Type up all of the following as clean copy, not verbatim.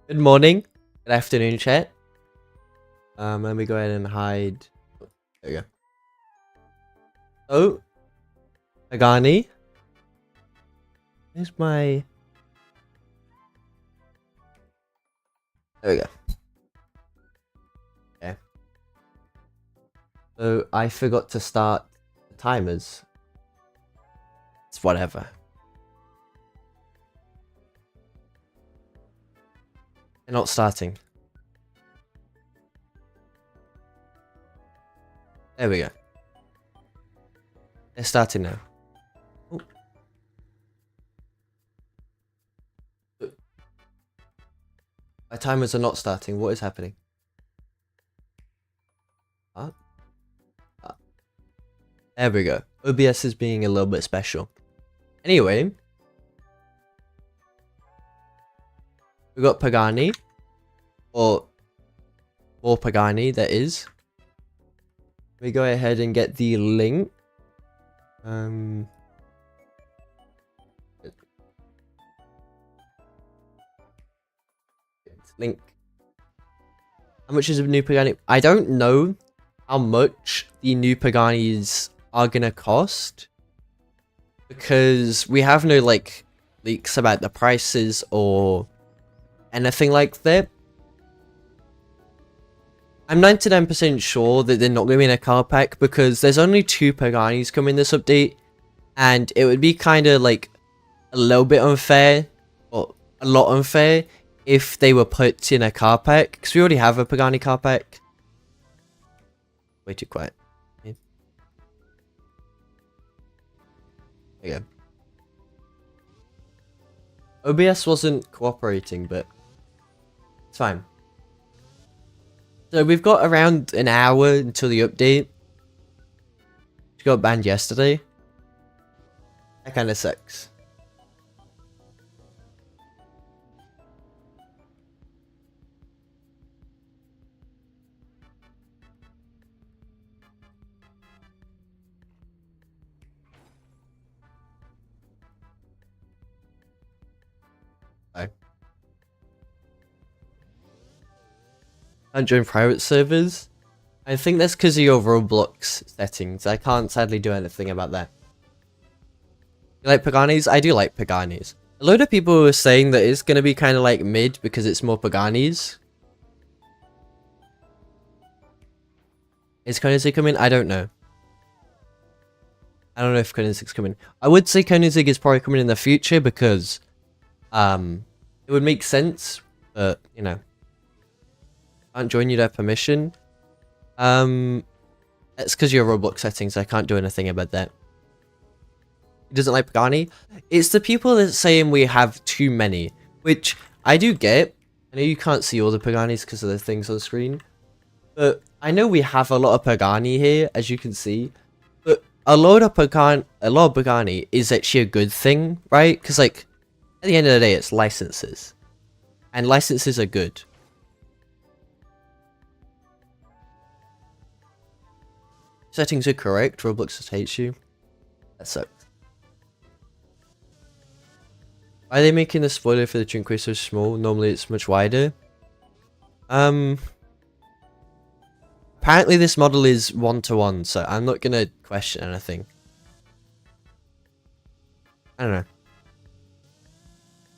Good morning, good afternoon, chat. Let me go ahead and hide. There we go. Oh, Pagani. Where's my? There we go. Okay. So I forgot to start the timers. It's whatever. They're not starting. There we go. They're starting now. Oh. My timers are not starting. What is happening? Huh? There we go. OBS is being a little bit special. Anyway, we got Pagani, or Pagani, that is. We go ahead and get the link. Link. How much is a new Pagani? I don't know how much the new Paganis are gonna cost, because we have no like leaks about the prices or anything like that. I'm 99% sure that they're not going to be in a car pack, because there's only 2 Paganis coming this update, and it would be kind of like a little bit unfair, or a lot unfair, if they were put in a car pack, because we already have a Pagani car pack. Way too quiet. Yeah. There you go. OBS wasn't cooperating, but it's fine. So we've got around an hour until the update. She got banned yesterday. That kind of sucks. Can't join private servers. I think that's because of your Roblox settings. I can't sadly do anything about that. You like Paganis? I do like Paganis. A load of people were saying that it's going to be kind of like mid because it's more Paganis. Is Koenigsegg coming? I don't know. I don't know if Koenigsegg's coming. I would say Koenigsegg is probably coming in the future, because it would make sense, but you know. Can't join you to have permission. That's because your Roblox settings. I can't do anything about that. He doesn't like Pagani. It's the people that saying we have too many, which I do get. I know you can't see all the Paganis because of the things on the screen, but I know we have a lot of Pagani here, as you can see. But a lot of Pagani is actually a good thing, right? Because like at the end of the day, it's licenses, and licenses are good. Settings are correct. Roblox just hates you. That sucks. Why are they making the spoiler for the Drinkway so small? Normally it's much wider. Apparently this model is 1-to-1, so I'm not gonna question anything. I don't know.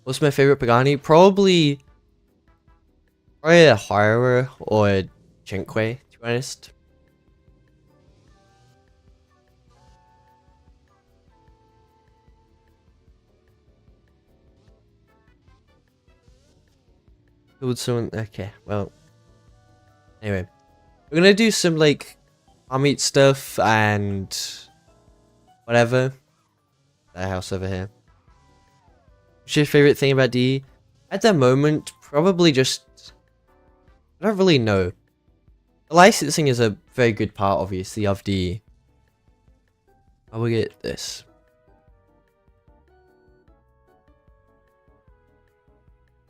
What's my favorite Pagani? Probably a Horror or a Drinkway, to be honest. Someone, okay, well, anyway, we're gonna do some like meet stuff and whatever. That house over here. What's your favorite thing about D? At the moment, probably just, I don't really know. The licensing is a very good part, obviously, of D. I will get this.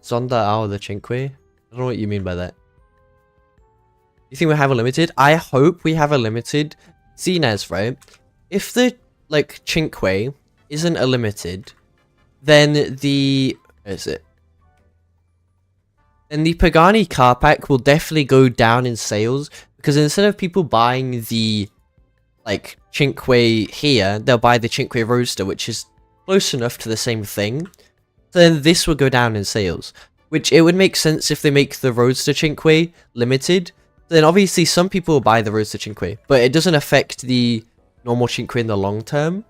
Sonda ao the Cinque? I don't know what you mean by that. You think we have a limited? I hope we have a limited. Seeing as, right? If the, like, Cinque isn't a limited, then the... Where is it? And the Pagani car pack will definitely go down in sales, because instead of people buying the like Cinque here, they'll buy the Cinque Roadster, which is close enough to the same thing. So then this will go down in sales, which it would make sense if they make the Roadster Cinque limited. Then obviously some people will buy the Roadster Cinque, but it doesn't affect the normal Cinque in the long term.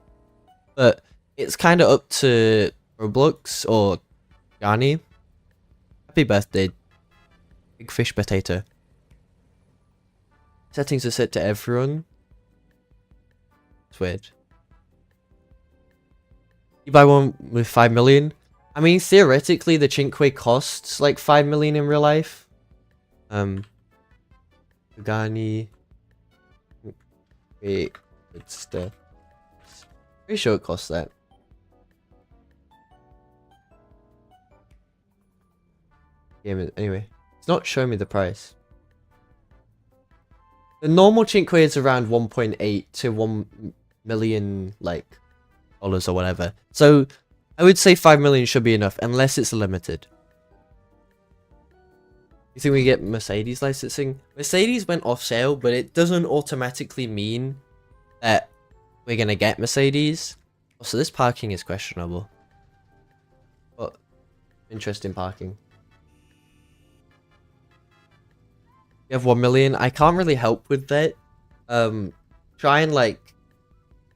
But it's kind of up to Roblox or Pagani. Happy birthday, Big Fish Potato. Settings are set to everyone. It's weird. You buy one with 5 million? I mean, theoretically, the Cinque costs like 5 million in real life. Pagani. Wait, it's the. Pretty sure it costs that. Anyway, it's not showing me the price. The normal Cinque is around 1.8 to 1 million, like, dollars or whatever. So, I would say 5 million should be enough, unless it's limited. You think we get Mercedes licensing? Mercedes went off sale, but it doesn't automatically mean that we're gonna get Mercedes. Also, this parking is questionable. But, interesting parking. You have 1 million. I can't really help with that. Try and like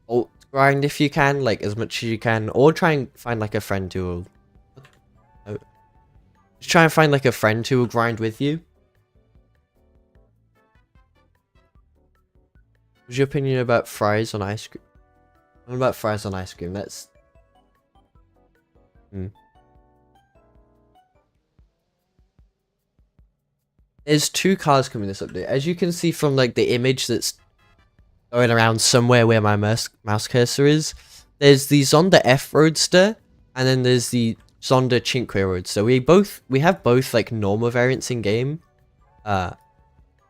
alt grind if you can, like as much as you can, or try and find like a friend who will. Just try and find like a friend who will grind with you. What's your opinion about fries on ice cream? What about fries on ice cream? That's. There's 2 cars coming this update. As you can see from like the image that's going around somewhere where my mouse cursor is, there's the Zonda F Roadster, and then there's the Zonda Cinque Roadster. We have both like normal variants in game.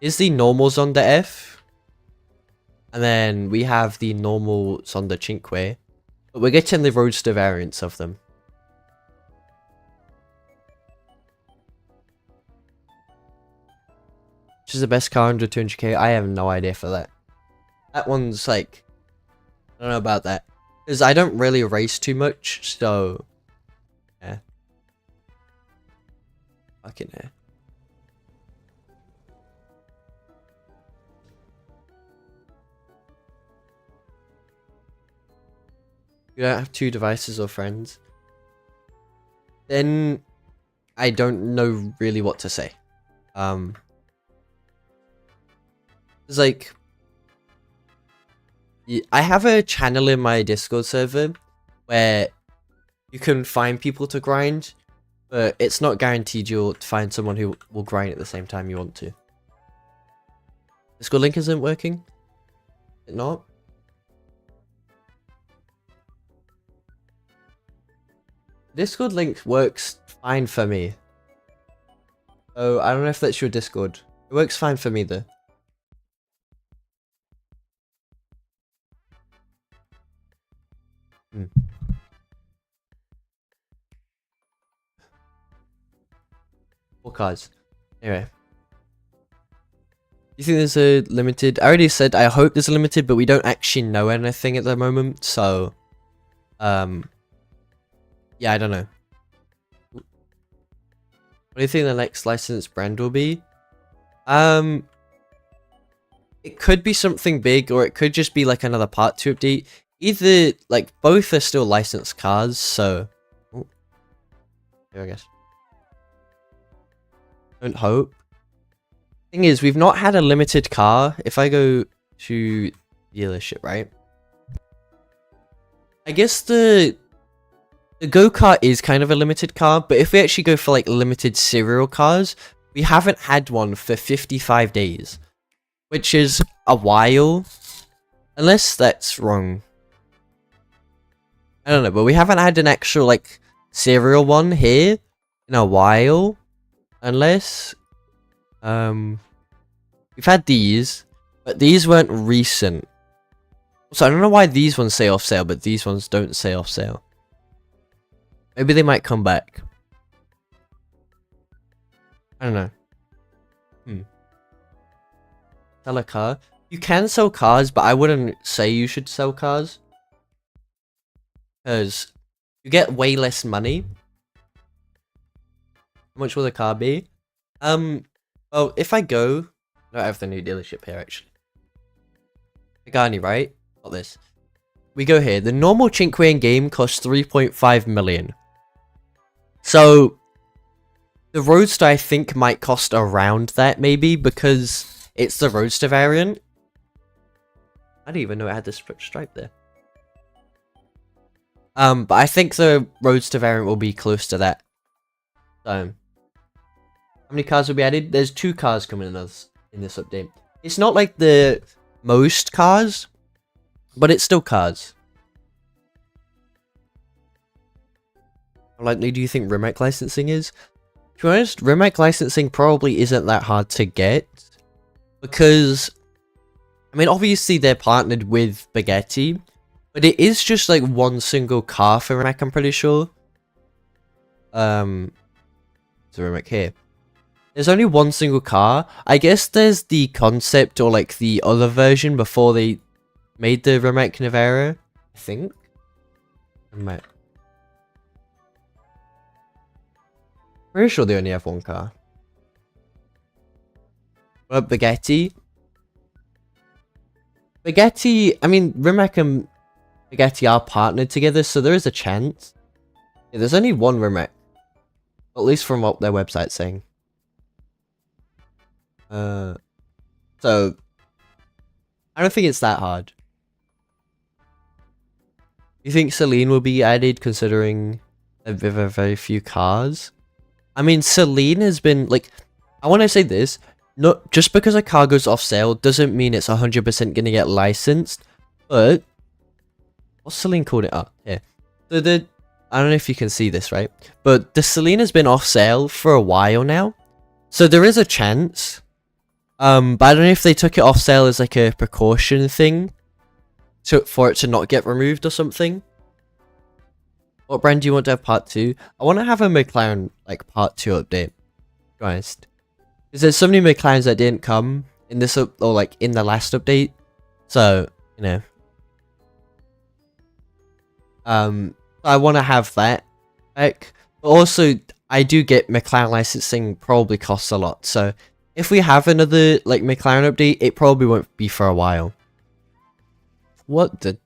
Is the normal Zonda F, and then we have the normal Zonda Cinque, but we're getting the Roadster variants of them. Which is the best car under 200k? I have no idea for that. That one's like, I don't know about that. Because I don't really race too much, so. Yeah. Fucking hell. You don't have 2 devices or friends. Then I don't know really what to say. It's like, I have a channel in my Discord server where you can find people to grind, but it's not guaranteed you'll find someone who will grind at the same time you want to. Discord link isn't working? Is it not? Discord link works fine for me. Oh, I don't know if that's your Discord. It works fine for me though. What cars? Anyway. You think there's a limited? I already said I hope there's a limited, but we don't actually know anything at the moment, so yeah, I don't know. What do you think the next licensed brand will be? It could be something big, or it could just be like another part 2 update. Either, like, both are still licensed cars, so. Oh. Here, I guess. Don't hope. Thing is, we've not had a limited car. If I go to dealership, right? I guess the Go-kart is kind of a limited car, but if we actually go for like limited serial cars, we haven't had one for 55 days, which is a while, unless that's wrong. I don't know, but we haven't had an actual like serial one here in a while, unless we've had these, but these weren't recent. So I don't know why these ones say off sale, but these ones don't say off sale. Maybe they might come back. I don't know. Sell a car. You can sell cars, but I wouldn't say you should sell cars. Because you get way less money. How much will the car be? Well, if I go... I don't have the new dealership here, actually. Pagani, right? Not this. We go here. The normal Cinque in game costs 3.5 million. So, the Roadster, I think, might cost around that, maybe, because it's the Roadster variant. I didn't even know it had this stripe there. But I think the Roadster variant will be close to that. So, how many cars will be added? There's 2 cars coming in this update. It's not like the most cars, but it's still cars. How likely do you think remake licensing is? To be honest, remake licensing probably isn't that hard to get. Because, I mean, obviously they're partnered with Bugatti, but it is just like one single car for remake, I'm pretty sure. It's a remake here. There's only one single car. I guess there's the concept or like the other version before they made the remake Nevera, I think. Pretty sure they only have one car. But Bugatti, I mean, Rimac and Bugatti are partnered together, so there is a chance. Yeah, there's only one Rimac. At least from what their website's saying. So, I don't think it's that hard. You think Celine will be added considering there are very few cars? I mean, Celine has been, like, I want to say this, not just because a car goes off sale doesn't mean it's 100% going to get licensed, but, what's Celine called it up? Yeah. So I don't know if you can see this, right? But the Celine has been off sale for a while now, so there is a chance. But I don't know if they took it off sale as like a precaution thing, for it to not get removed or something. What brand do you want to have part 2? I want to have a McLaren, like, part 2 update. To be honest. Because there's so many McLarens that didn't come in this, or like, in the last update. So, you know. I want to have that back. But also, I do get McLaren licensing probably costs a lot. So, if we have another, like, McLaren update, it probably won't be for a while. What the...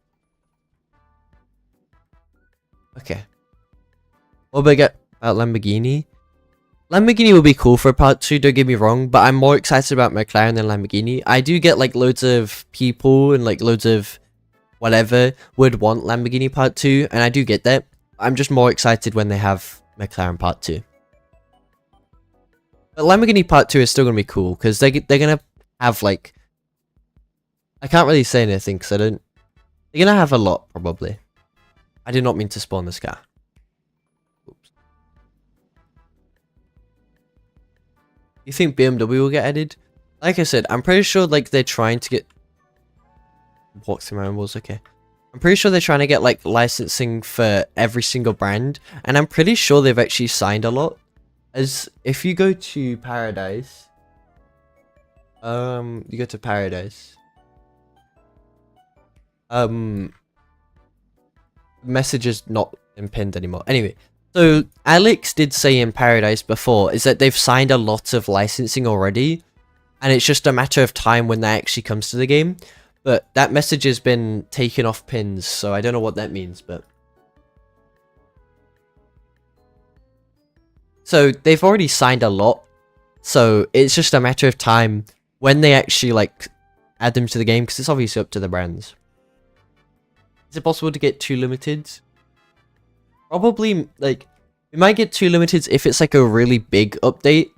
Okay. What about Lamborghini? Lamborghini will be cool for part 2, don't get me wrong, but I'm more excited about McLaren than Lamborghini. I do get like loads of people and like loads of whatever would want Lamborghini part 2, and I do get that. I'm just more excited when they have McLaren part 2. But Lamborghini part 2 is still going to be cool, because they're going to have like... I can't really say anything, because they're going to have a lot, probably. I did not mean to spawn this car. Oops. You think BMW will get added? Like I said, I'm pretty sure like they're trying to get... Walk through my own walls, okay. I'm pretty sure they're trying to get like licensing for every single brand. And I'm pretty sure they've actually signed a lot. As if you go to Paradise... you go to Paradise... message is not pinned anymore. Anyway, so Alex did say in Paradise before is that they've signed a lot of licensing already, and it's just a matter of time when that actually comes to the game. But that message has been taken off pins, so I don't know what that means, but... So they've already signed a lot, so it's just a matter of time when they actually like add them to the game, because it's obviously up to the brands. Is it possible to get 2 limiteds? Probably, like, we might get 2 limiteds if it's like a really big update.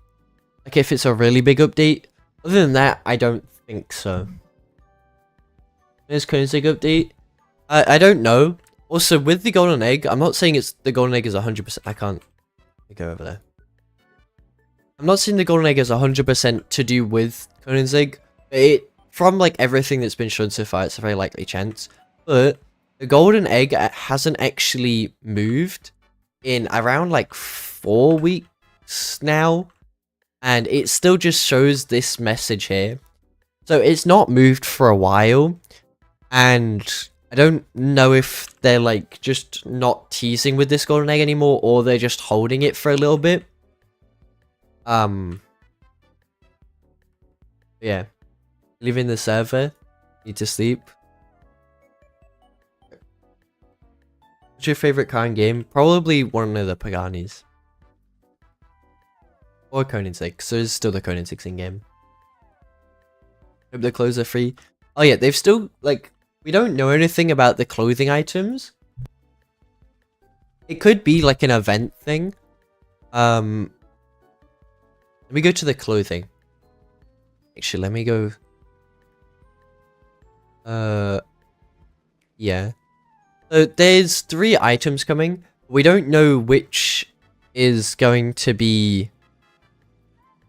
Like, if it's a really big update. Other than that, I don't think so. There's Koenigsegg update. I don't know. Also, with the golden egg, I'm not saying the golden egg is 100%. I can't go over there. I'm not saying the golden egg is 100% to do with Koenigsegg. From like everything that's been shown so far, it's a very likely chance. But the golden egg hasn't actually moved in around like 4 weeks now. and it still just shows this message here. So it's not moved for a while, and I don't know if they're like just not teasing with this golden egg anymore, or they're just holding it for a little bit. Yeah. Leaving the server. Need to sleep. What's your favorite car in game? Probably one of the Paganis. Or Conan 6. So there's still the Conan 6 in game. Hope the clothes are free. Oh yeah, they've still, like, we don't know anything about the clothing items. It could be like an event thing. Let me go to the clothing. Actually, let me go. Yeah. So there's 3 items coming. We don't know which is going to be,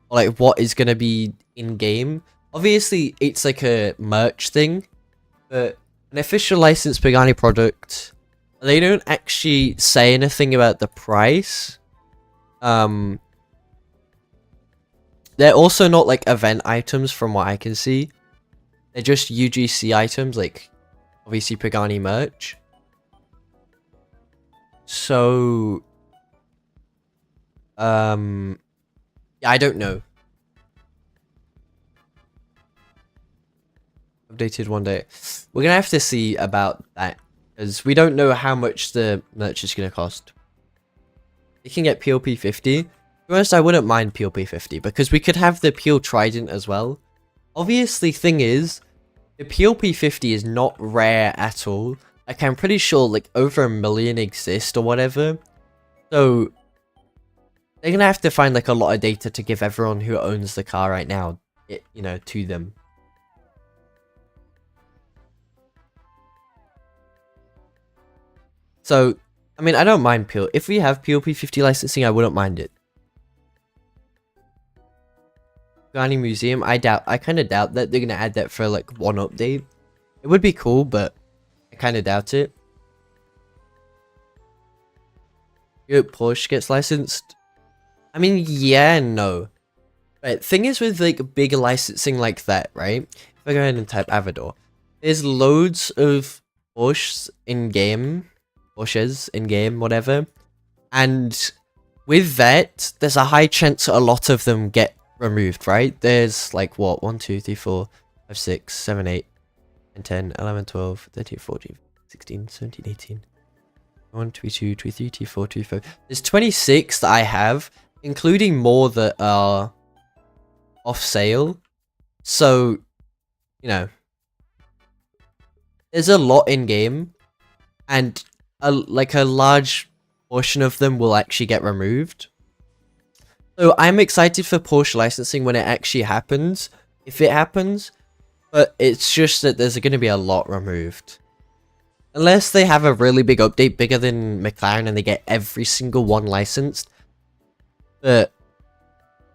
like, what is going to be in game. Obviously, it's like a merch thing, but an official licensed Pagani product, they don't actually say anything about the price. They're also not like event items from what I can see. They're just UGC items, like obviously Pagani merch. So, yeah, I don't know. Updated one day. We're gonna have to see about that, because we don't know how much the merch is gonna cost. You can get POP 50. To be honest, I wouldn't mind POP 50 because we could have the Peel Trident as well. Obviously, thing is, the POP 50 is not rare at all. Like, I'm pretty sure like over 1 million exist or whatever. So they're gonna have to find like a lot of data to give everyone who owns the car right now, you know, to them. So, I mean, I don't mind PL. If we have POP 50 licensing, I wouldn't mind it. Pagani Museum, I kind of doubt that they're going to add that for like one update. It would be cool, but I kind of doubt it. Yep, Porsche gets licensed. I mean, yeah and no. But thing is with like bigger licensing like that, right? If I go ahead and type Avador, there's loads of Porsches in game. Porsches in game, whatever, and with that, there's a high chance a lot of them get removed, right? There's like what 1, 2, 3, 4, 5, 6, 7, 8, and 10, 11, 12, 13, 14, 16, 17, 18. 1, 2, 3, 2, 3, 2, 4, 2, 5. There's 26 that I have, including more that are off sale. So, you know, there's a lot in game, and like a large portion of them will actually get removed. So I'm excited for Porsche licensing when it actually happens, if it happens, but it's just that there's going to be a lot removed. Unless they have a really big update, bigger than McLaren, and they get every single one licensed. But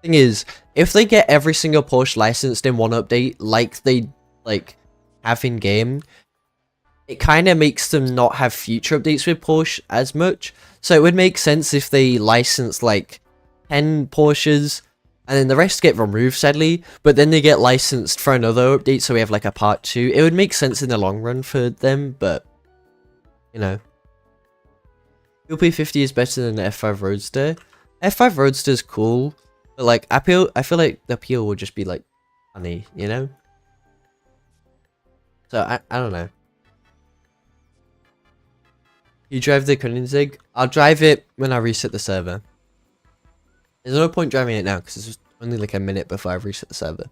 thing is, if they get every single Porsche licensed in one update, like they have in game, it kind of makes them not have future updates with Porsche as much. So it would make sense if they license like 10 Porsches and then the rest get removed, sadly, but then they get licensed for another update, so we have like a part 2. It would make sense in the long run for them, but you know. UP50 is better than the F5 Roadster. F5 Roadster is cool, but like I feel like the appeal will just be like funny, you know? So I don't know. You drive the Koenigsegg? I'll drive it when I reset the server. There's no point driving it now because it's just only like a minute before I reset the server.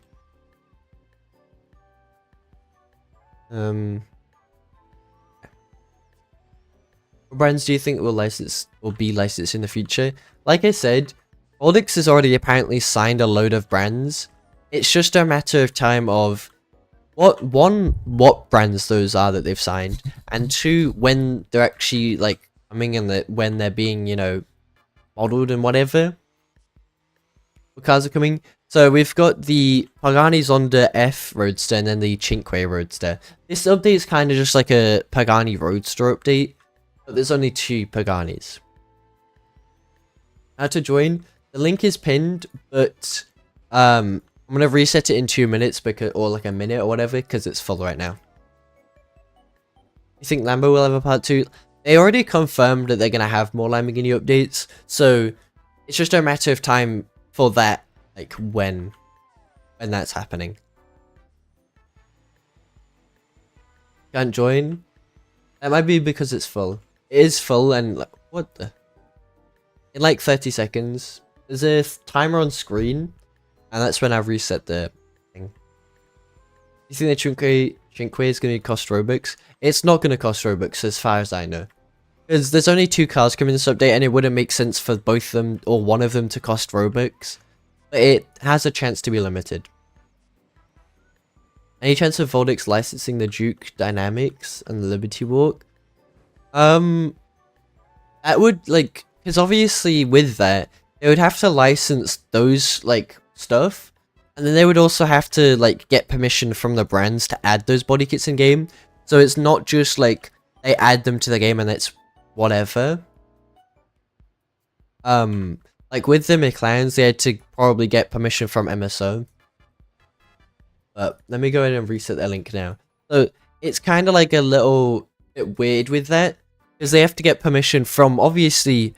What brands do you think will be licensed in the future? Like I said, Roblox has already apparently signed a load of brands. It's just a matter of time of what brands those are that they've signed, and 2, when they're actually like coming and when they're being, you know, modeled and whatever. What cars are coming? So we've got the Pagani Zonda F Roadster and then the Cinque Roadster. This update is kind of just like a Pagani Roadster update, but there's only 2 Paganis. How to join? The link is pinned, but I'm gonna reset it in 2 minutes because, or like a minute or whatever, because it's full right now. You think Lambo will have a part 2? They already confirmed that they're gonna have more Lamborghini updates, so it's just a matter of time for that, like when that's happening. Can't join? That might be because it's full. It is full, and like, what the? In like 30 seconds, there's a timer on screen, and that's when I reset the thing. You think the Chinque is going to cost Robux? It's not going to cost Robux as far as I know. Because there's only 2 cars coming in this update, and it wouldn't make sense for both of them, or one of them, to cost Robux. But it has a chance to be limited. Any chance of Voldex licensing the Duke Dynamics and the Liberty Walk? That would, like, because obviously with that, they would have to license those, like, stuff. And then they would also have to, like, get permission from the brands to add those body kits in game. So it's not just, like, they add them to the game and it's whatever. Like, with the McLarens, they had to probably get permission from MSO. But let me go ahead and reset the link now. So it's kind of like a little bit weird with that, because they have to get permission from obviously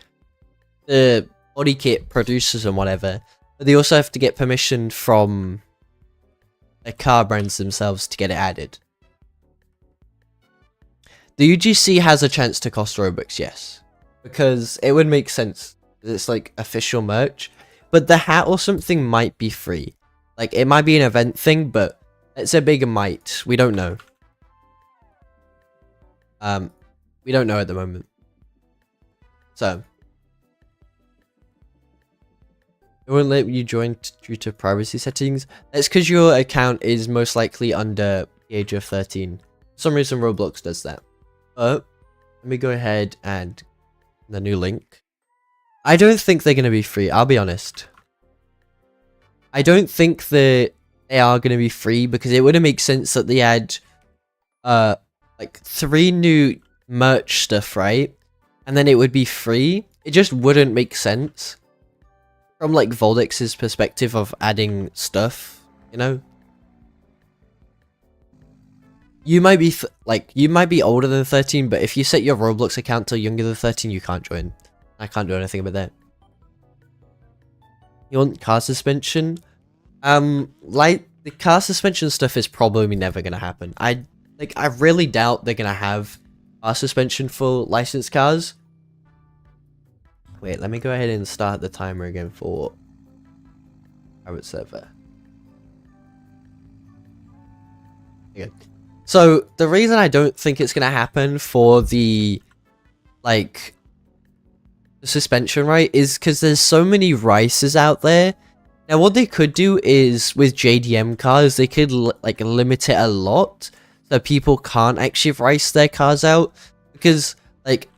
the body kit producers and whatever, but they also have to get permission from the car brands themselves to get it added. The UGC has a chance to cost Robux, yes, because it would make sense. It's like official merch, but the hat or something might be free. Like, it might be an event thing, but it's a big might. We don't know. We don't know at the moment. So, it won't let you join due to privacy settings. That's because your account is most likely under the age of 13. For some reason, Roblox does that. But let me go ahead and the new link. I don't think they're going to be free. I'll be honest. I don't think that they are going to be free, because it wouldn't make sense that they had like 3 new merch stuff, right? And then it would be free. It just wouldn't make sense from like Voldex's perspective of adding stuff, you know? You might be you might be older than 13, but if you set your Roblox account to younger than 13, you can't join. I can't do anything about that. You want car suspension? Like, the car suspension stuff is probably never gonna happen. I really doubt they're gonna have car suspension for licensed cars. Wait, let me go ahead and start the timer again for private server. Okay. So, the reason I don't think it's gonna happen for the, like, the suspension, right, is because there's so many races out there. Now, what they could do is, with JDM cars, they could, like, limit it a lot, so people can't actually race their cars out. Because, like,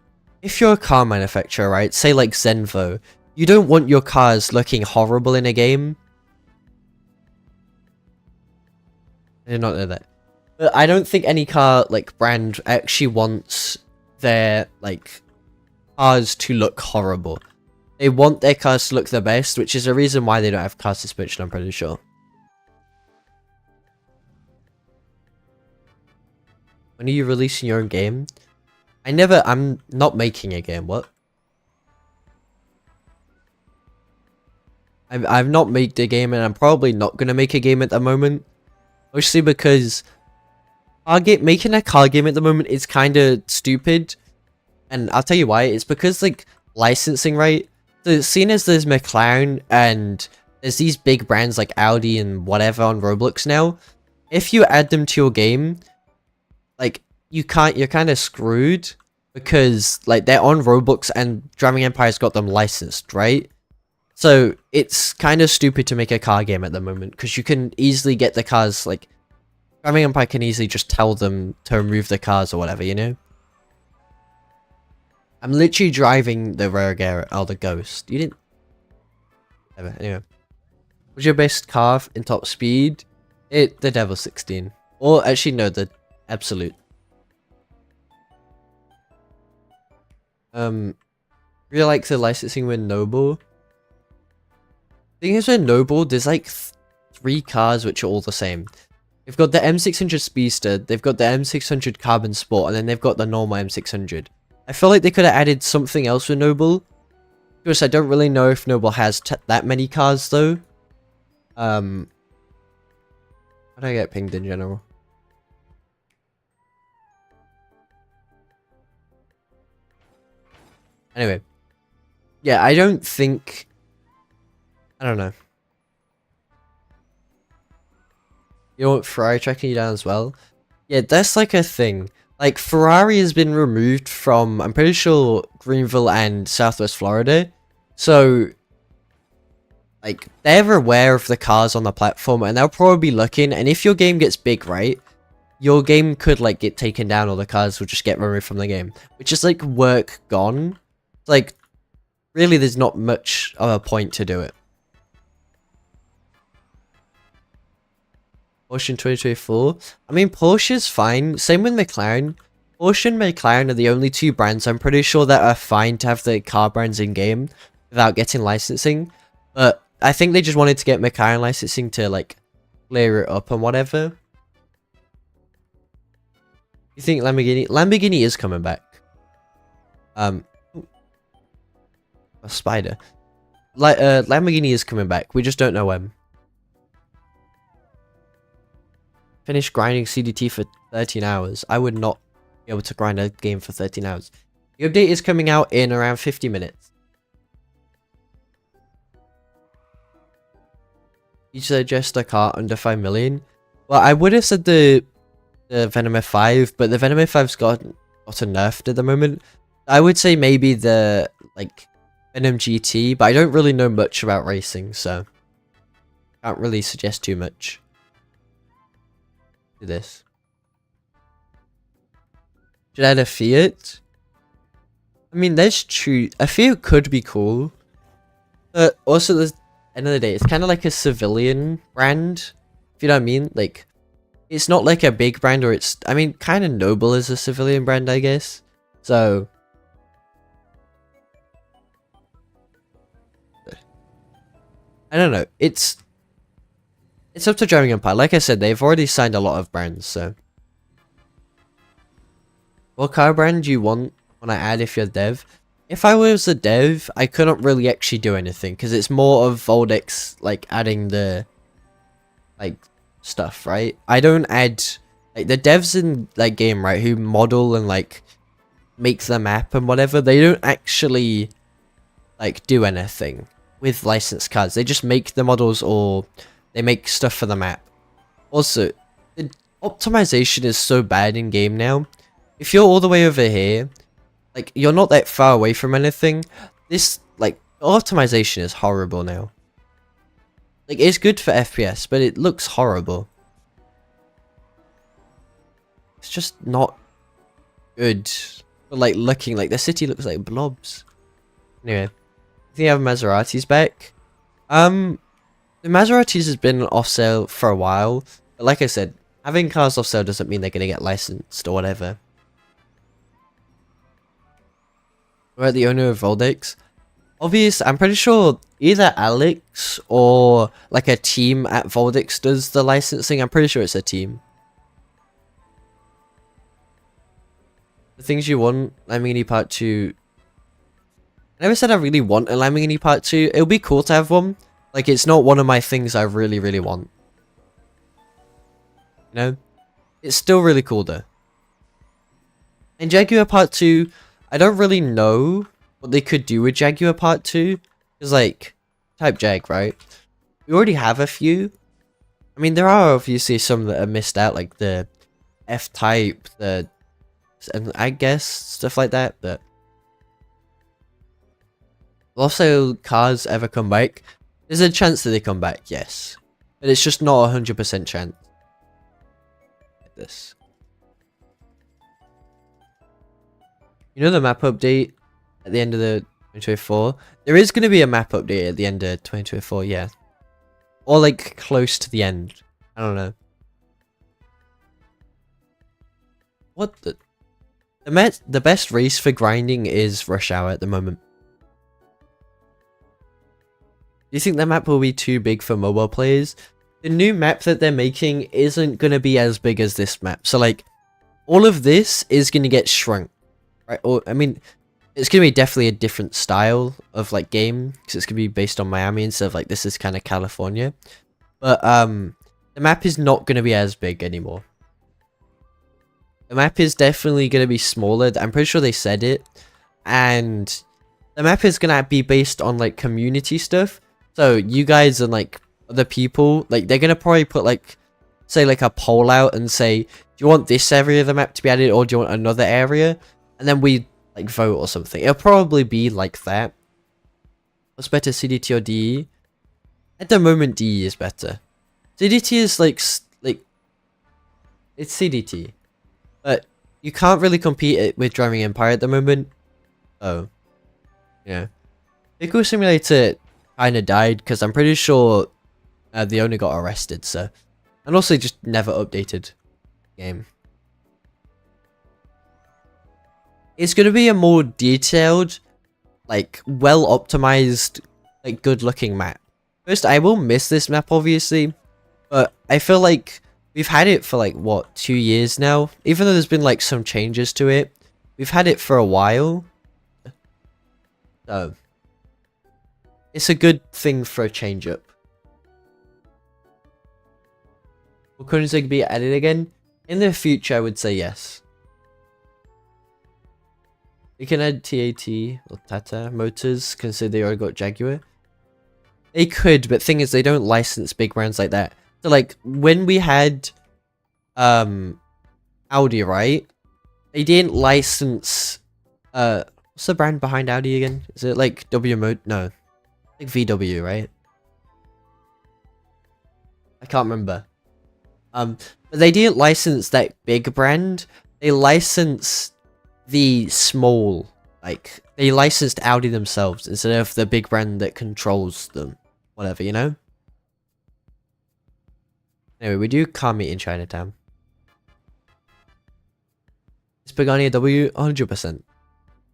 if you're a car manufacturer, right, say, like, Zenvo, you don't want your cars looking horrible in a game. I did not know that. But I don't think any car, like, brand actually wants their, like, cars to look horrible. They want their cars to look the best, which is a reason why they don't have car suspension, I'm pretty sure. When are you releasing your own game? I'm not making a game, what? I've not made a game, and I'm probably not going to make a game at the moment. Mostly because making a car game at the moment is kind of stupid. And I'll tell you why. It's because, like, licensing, right? So, seeing as there's McLaren and there's these big brands like Audi and whatever on Roblox now, if you add them to your game, like, you're kind of screwed, because, like, they're on Roblox and Driving Empire's got them licensed, right? So, it's kind of stupid to make a car game at the moment, because you can easily get the cars, like, Driving Empire can easily just tell them to remove the cars or whatever, you know? I'm literally driving the Rare or the Ghost. You didn't... Anyway. What's your best car in top speed? The Devil 16. Or, actually, no, the Absolute. Really like the licensing with Noble. thing is with Noble, there's like 3 cars which are all the same. They've got the M600 Speedster, they've got the M600 Carbon Sport, and then they've got the normal M600. I feel like they could have added something else with Noble. Because I don't really know if Noble has that many cars though. How do I get pinged in general? Anyway. Yeah, I don't think... I don't know. You know what, Ferrari tracking you down as well? Yeah, that's like a thing. Like, Ferrari has been removed from, I'm pretty sure, Greenville and Southwest Florida. So, like, they're aware of the cars on the platform, and they'll probably be looking, and if your game gets big, right, your game could, like, get taken down, or the cars will just get removed from the game. Which is, like, work gone. Like, really, there's not much of a point to do it. Porsche in 2024. I mean, Porsche's fine. Same with McLaren. Porsche and McLaren are the only 2 brands I'm pretty sure that are fine to have the car brands in-game without getting licensing. But I think they just wanted to get McLaren licensing to, like, clear it up and whatever. You think Lamborghini? Lamborghini is coming back. A spider. Like, Lamborghini is coming back. We just don't know when. Finish grinding CDT for 13 hours. I would not be able to grind a game for 13 hours. The update is coming out in around 50 minutes. You suggest a car under 5 million? Well, I would have said the Venom F5, but the Venom F5's gotten nerfed at the moment. I would say maybe the, like, Venom GT, but I don't really know much about racing, so can't really suggest too much. This. Should I add a Fiat? I mean, that's true. A Fiat could be cool. But also, at the end of the day, it's kind of like a civilian brand. If you know what I mean? Like, it's not like a big brand, or it's... I mean, kind of Noble is a civilian brand, I guess. So... I don't know. It's up to Driving Empire. Like I said, they've already signed a lot of brands, so... What car brand do you want when I add if you're a dev? If I was a dev, I couldn't really actually do anything, because it's more of Voldex, like, adding the, like, stuff, right? I don't add... Like, the devs in, like, game, right, who model and, like, make the map and whatever, they don't actually, like, do anything with licensed cars. They just make the models, or... They make stuff for the map. Also, the optimization is so bad in game now. If you're all the way over here, like, you're not that far away from anything. This, like, optimization is horrible now. Like, it's good for FPS, but it looks horrible. It's just not good. But, like, looking, like, the city looks like blobs. Anyway, I think I have Maseratis back. The Maseratis has been off sale for a while, but like I said, having cars off sale doesn't mean they're going to get licensed or whatever. We're at the owner of Voldex. Obvious, I'm pretty sure either Alex or like a team at Voldex does the licensing. I'm pretty sure it's a team. The things you want, Lamborghini Part 2. I never said I really want a Lamborghini Part 2. It would be cool to have one. Like, it's not one of my things I really, really want. You know? It's still really cool, though. And Jaguar Part 2, I don't really know what they could do with Jaguar Part 2. Because, like, Type Jag, right? We already have a few. I mean, there are obviously some that are missed out, like the F-Type, and I guess stuff like that, but... Also, cars ever come back? There's a chance that they come back, yes. But it's just not a 100% chance. Like this. You know the map update at the end of the 2024? There is going to be a map update at the end of 2024, yeah. Or like close to the end. I don't know. What the... The best race for grinding is Rush Hour at the moment. you think the map will be too big for mobile players? The new map that they're making isn't going to be as big as this map. So like, all of this is going to get shrunk, right? Or, I mean, it's going to be definitely a different style of like game, because it's going to be based on Miami instead of like, this is kind of California. But the map is not going to be as big anymore. The map is definitely going to be smaller. I'm pretty sure they said it. And the map is going to be based on like community stuff. So you guys and like other people, like they're going to probably put like, say like a poll out and say, do you want this area of the map to be added or do you want another area? And then we like vote or something. It'll probably be like that. What's better, CDT or DE? At the moment, DE is better. CDT is like it's CDT, but you can't really compete it with Driving Empire at the moment. Oh, yeah. Vehicle Simulator kind of died because I'm pretty sure the owner got arrested. So, and also just never updated the game. It's going to be a more detailed, like, well-optimized, like, good-looking map. First, I will miss this map, obviously, but I feel like we've had it for, like, what, 2 years now? Even though there's been, like, some changes to it, we've had it for a while. So, it's a good thing for a change-up. Will Koenigsegg be added again? In the future, I would say yes. You can add TAT or Tata Motors, consider they already got Jaguar. They could, but thing is they don't license big brands like that. So like when we had Audi, right? They didn't license what's the brand behind Audi again? Is it like no. Like VW, right? I can't remember. But they didn't license that big brand. They licensed the small, like they licensed Audi themselves instead of the big brand that controls them, whatever, you know. Anyway, we do car meet in Chinatown. Is Pagani a W? 100%. I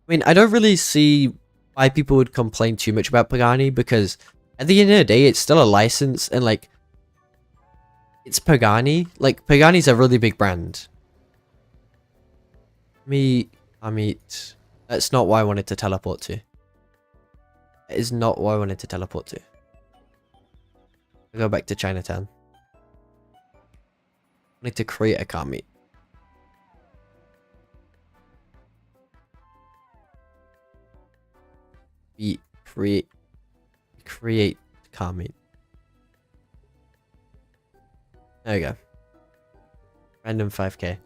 mean, I don't really see why people would complain too much about Pagani, because at the end of the day it's still a license, and like it's Pagani. Like Pagani's a really big brand. That's not why I wanted to teleport to. That is not why I wanted to teleport to. I'll go back to Chinatown. I need to create a car meet. Create car meet. There we go. Random 5k.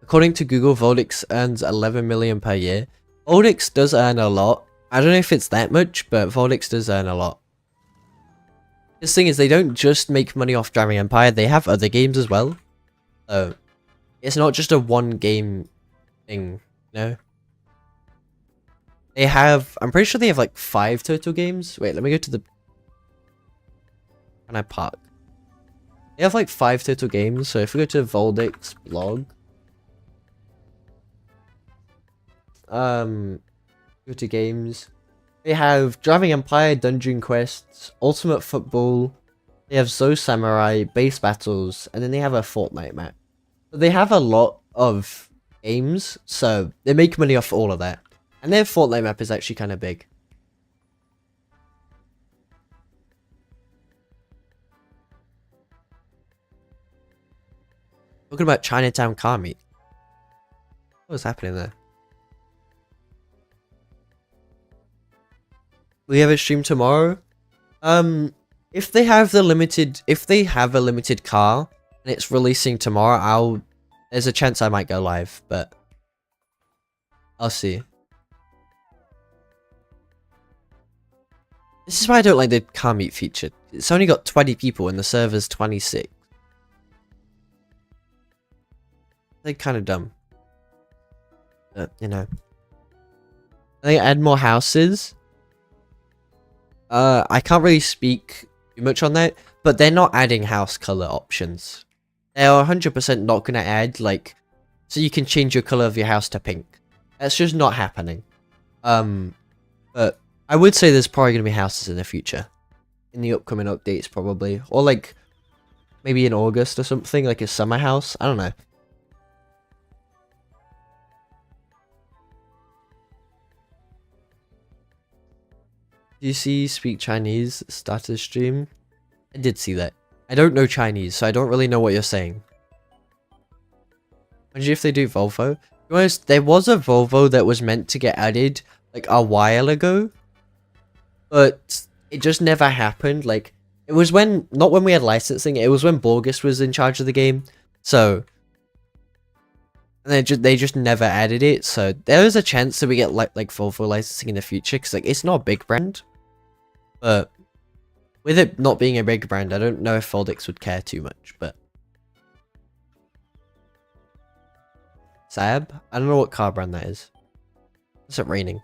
According to Google, Volix earns 11 million per year. Volix does earn a lot. I don't know if it's that much, but Volix does earn a lot. This thing is, they don't just make money off Driving Empire, they have other games as well. So, it's not just a one game thing, no? They have, I'm pretty sure they have like 5 total games. Wait, let me go to the... Can I park? They have like 5 total games, so if we go to Voldix blog... go to games. They have Driving Empire, Dungeon Quests, Ultimate Football. They have Zo Samurai, Base Battles, and then they have a Fortnite map. So they have a lot of games, so they make money off all of that. And their Fortnite map is actually kind of big. Talking about Chinatown car meet. What was happening there? We have a stream tomorrow. If they have a limited car and it's releasing tomorrow, there's a chance I might go live, but I'll see. This is why I don't like the car meet feature. It's only got 20 people and the server's 26. They're kind of dumb. But, you know. They add more houses. I can't really speak too much on that, but they're not adding house color options. They're 100% not going to add, like, so you can change your color of your house to pink. That's just not happening. But I would say there's probably going to be houses in the future. In the upcoming updates, probably. Or, like, maybe in August or something, like a summer house. I don't know. Do you see Speak Chinese started stream? I did see that. I don't know Chinese, so I don't really know what you're saying. Imagine if they do Volvo. To be honest, there was a Volvo that was meant to get added, like, a while ago. But it just never happened. Like, it was when, not when we had licensing, it was when Borgus was in charge of the game. So, and they just never added it. So, there is a chance that we get, like Volvo licensing in the future. Because, like, it's not a big brand. But, with it not being a big brand, I don't know if Foldix would care too much. But, Saab? I don't know what car brand that is. It's it raining?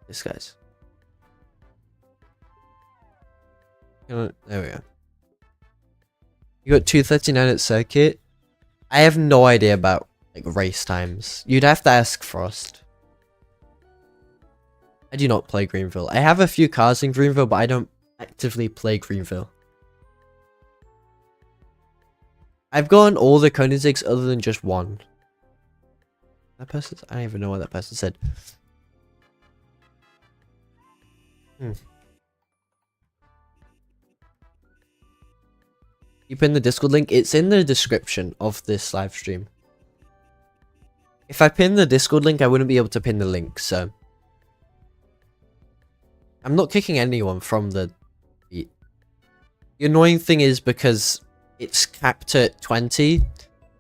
This guy's. There we go. You got 239 at circuit. I have no idea about like race times. You'd have to ask Frost. I do not play Greenville. I have a few cars in Greenville, but I don't actively play Greenville. I've gotten all the Koenigseggs other than just one. That person, I don't even know what that person said. You pin the Discord link? It's in the description of this live stream. If I pin the Discord link, I wouldn't be able to pin the link, so... I'm not kicking anyone from the... The annoying thing is because it's capped at 20.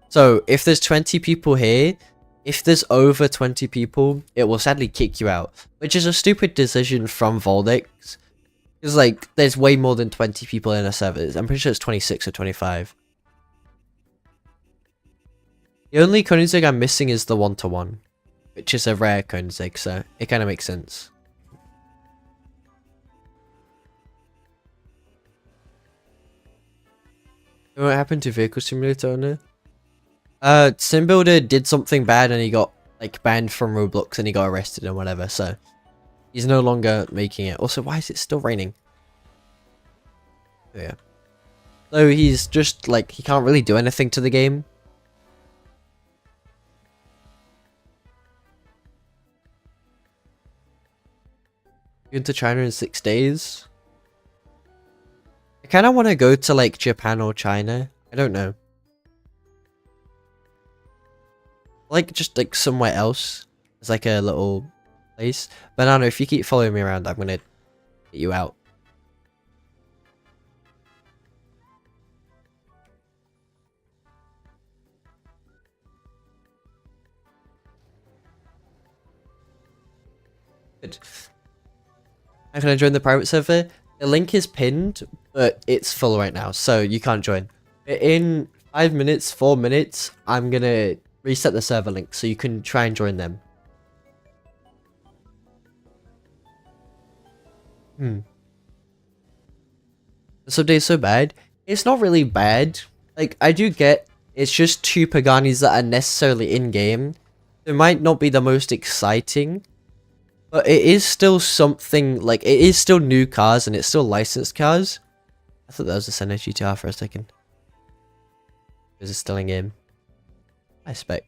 So, if there's 20 people here, if there's over 20 people, it will sadly kick you out. Which is a stupid decision from Voldix. Because, like, there's way more than 20 people in a server. I'm pretty sure it's 26 or 25. The only Koenigsegg I'm missing is the 1-to-1. Which is a rare Koenigsegg, so it kind of makes sense. What happened to Vehicle Simulator owner? SimBuilder did something bad and he got, like, banned from Roblox and he got arrested and whatever, so... He's no longer making it. Also, why is it still raining? Oh, yeah. So he's just, like, he can't really do anything to the game. Going to China in 6 days? I kind of want to go to, like, Japan or China. I don't know. Like, just, like, somewhere else. It's like a little place. But I don't know, if you keep following me around, I'm going to get you out. Good. How can I join the private server? The link is pinned, but it's full right now, so you can't join. In 5 minutes, 4 minutes, I'm gonna reset the server link so you can try and join them. This update is so bad. It's not really bad. Like, I do get it's just 2 Paganis that are necessarily in-game. It might not be the most exciting, but it is still something, like, it is still new cars and it's still licensed cars. I thought that was a Senna GTR for a second. Is it still in game? I spec.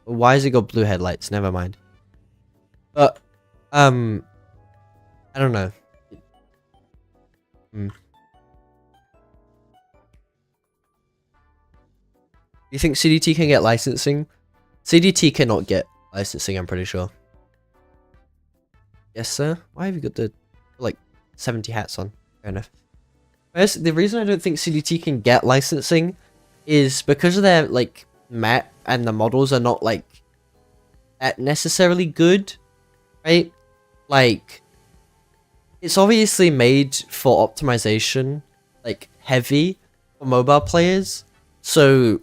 Why has it got blue headlights? Never mind. But, I don't know. You think CDT can get licensing? CDT cannot get licensing, I'm pretty sure. Yes, sir. Why have you got the, like, 70 hats on? Fair enough. First, the reason I don't think CDT can get licensing is because of their, like, map and the models are not, like, that necessarily good, right? Like, it's obviously made for optimization, like, heavy for mobile players, so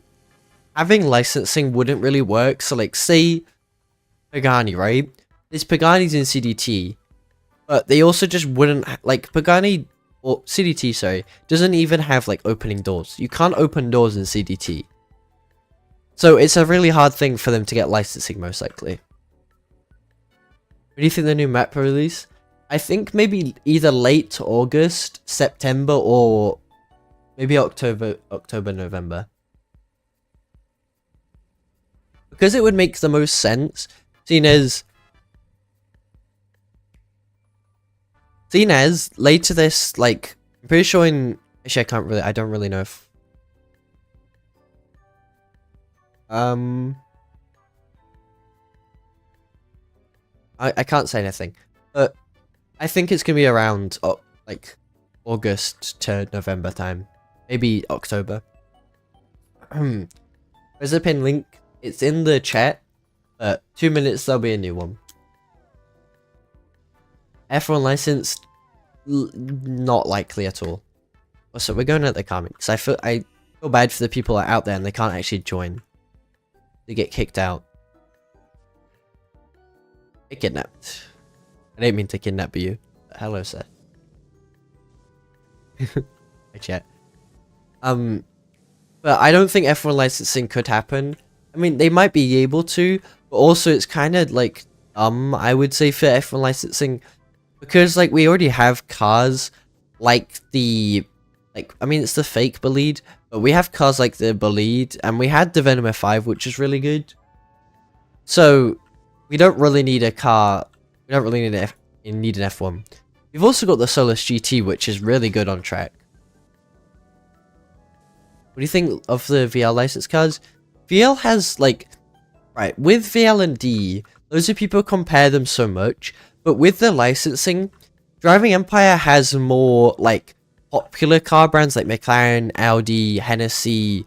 having licensing wouldn't really work. So, like, say Pagani, right? There's Pagani's in CDT, but they also just wouldn't, like, Pagani, or CDT, sorry, doesn't even have, like, opening doors. You can't open doors in CDT. So it's a really hard thing for them to get licensing, most likely. What do you think the new map will release? I think maybe either late August, September, or maybe October, November. Because it would make the most sense, seeing as later this, like, I'm pretty sure in, actually I don't really know if, I can't say anything, but I think it's gonna be around, like, August to November time, maybe October. There's a pin link, it's in the chat, but 2 minutes there'll be a new one. F1 license, not likely at all. So we're going at the comment because I feel bad for the people that are out there and they can't actually join. They get kicked out. Get kidnapped. I didn't mean to kidnap you. Hello, sir. I chat. But I don't think F1 licensing could happen. I mean, they might be able to, but also it's kind of like I would say, for F1 licensing, because like we already have cars like the, I mean, it's the fake Bolide, but we have cars like the Bolide, and we had the Venom F5, which is really good. So we don't really need a car. We don't really need an F1. We've also got the Solus GT, which is really good on track. What do you think of the VL license cars? VL has, like, right, with VL and D, loads of people compare them so much, but with the licensing, Driving Empire has more, like, popular car brands like McLaren, Audi, Hennessy,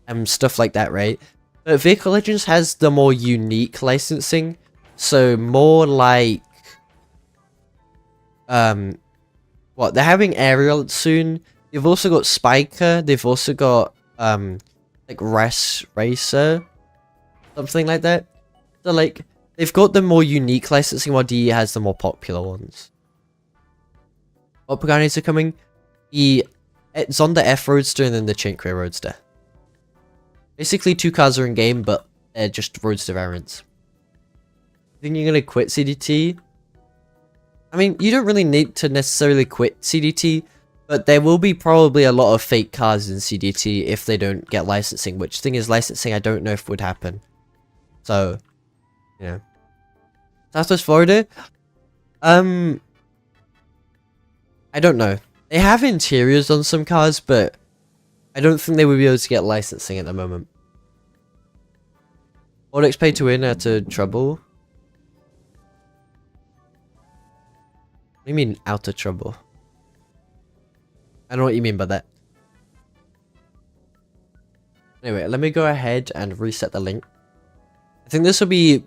and stuff like that, right? But Vehicle Legends has the more unique licensing, so more like, what, they're having Ariel soon. They've also got Spiker, they've also got, like, Racer, something like that. So, like, they've got the more unique licensing, while DE has the more popular ones. What Paganis are coming? The Zonda F Roadster and then the Cinque Roadster. Basically, 2 cars are in game, but they're just Roadster variants. Think you're gonna quit CDT? I mean, you don't really need to necessarily quit CDT, but there will be probably a lot of fake cars in CDT if they don't get licensing, which thing is licensing I don't know if would happen. So, you know. Southwest Florida? I don't know. They have interiors on some cars, but I don't think they would be able to get licensing at the moment. Audix pay to win out of trouble? What do you mean out of trouble? I don't know what you mean by that. Anyway, let me go ahead and reset the link. I think this will be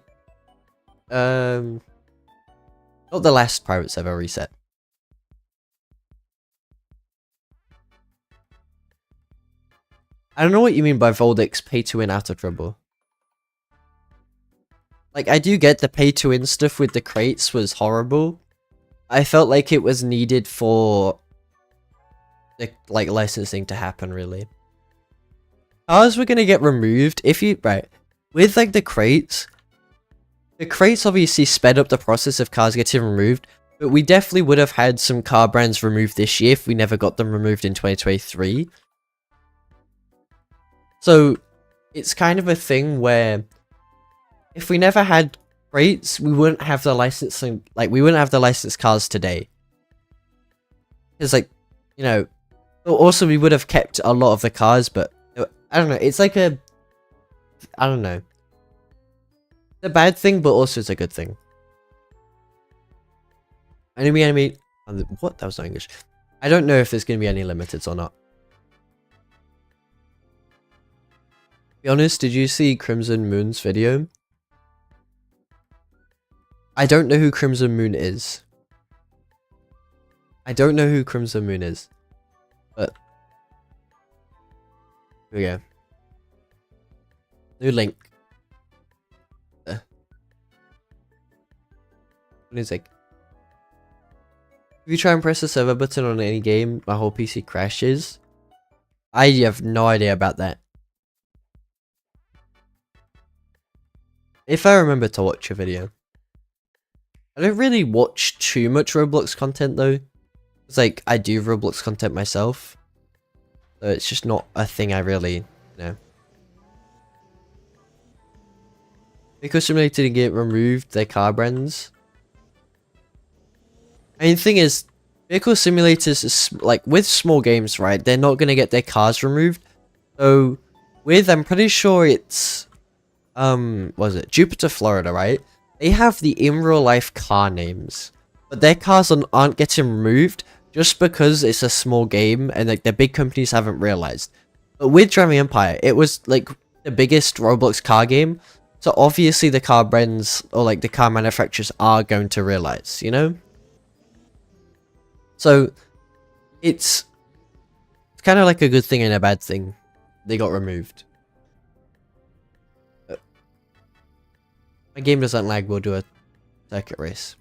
not the last Pirates ever reset. I don't know what you mean by Voldix pay to win out of trouble. Like, I do get the pay to win stuff with the crates was horrible. I felt like it was needed for the, like, licensing to happen, really. Cars were gonna get removed if you, right, with, like, the crates obviously sped up the process of cars getting removed, but we definitely would have had some car brands removed this year if we never got them removed in 2023. So, it's kind of a thing where if we never had crates, we wouldn't have the licensing, like, we wouldn't have the licensed cars today. Because, like, you know, also we would have kept a lot of the cars, but I don't know, it's like a, I don't know. It's a bad thing, but also it's a good thing. Enemy, what? That was not English. I don't know if there's going to be any limiteds or not. To be honest, did you see Crimson Moon's video? I don't know who Crimson Moon is. I don't know who Crimson Moon is. But here we go. New link. Music. If you try and press the server button on any game, my whole PC crashes. I have no idea about that. if I remember to watch a video. I don't really watch too much Roblox content though. It's like, I do Roblox content myself. So it's just not a thing I really, you know. Vehicle Simulator didn't get removed their car brands. I mean, the thing is, Vehicle Simulators is, like, with small games, right, they're not going to get their cars removed. So, I'm pretty sure it's, what was it, Jupiter, Florida, right? They have the in real life car names, but their cars aren't getting removed just because it's a small game and, like, the big companies haven't realized. But with Driving Empire, it was, like, the biggest Roblox car game. So obviously the car brands, or like the car manufacturers, are going to realize, you know? So, it's kind of like a good thing and a bad thing. They got removed. My game doesn't lag, we'll do a circuit race.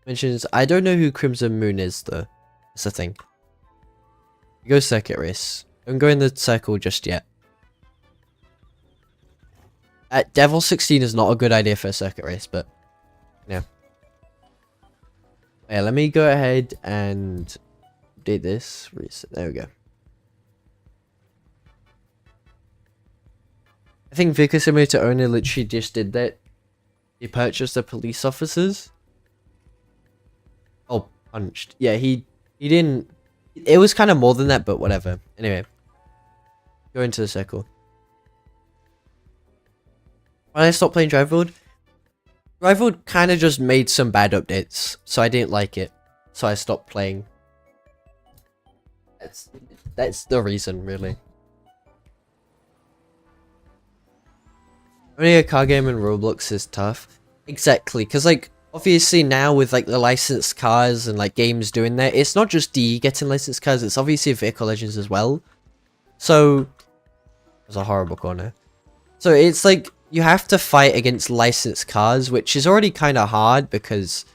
Mentions, I don't know who Crimson Moon is though. That's the thing. Go circuit race. Don't go in the circle just yet. Devil 16 is not a good idea for a circuit race, but yeah. Yeah, let me go ahead and update this. Reset. There we go. I think Vehicle Simulator owner literally just did that. He purchased the police officers. Oh, punched. Yeah, he didn't. It was kind of more than that, but whatever. Anyway, go into the circle. When I stopped playing Drive World kind of just made some bad updates, so I didn't like it, so I stopped playing. That's the reason, really. Only a car game in Roblox is tough. Exactly, because like obviously now with like the licensed cars and like games doing that, it's not just DE getting licensed cars, it's obviously Vehicle Legends as well. So, it was a horrible corner. So it's like, you have to fight against licensed cars, which is already kind of hard because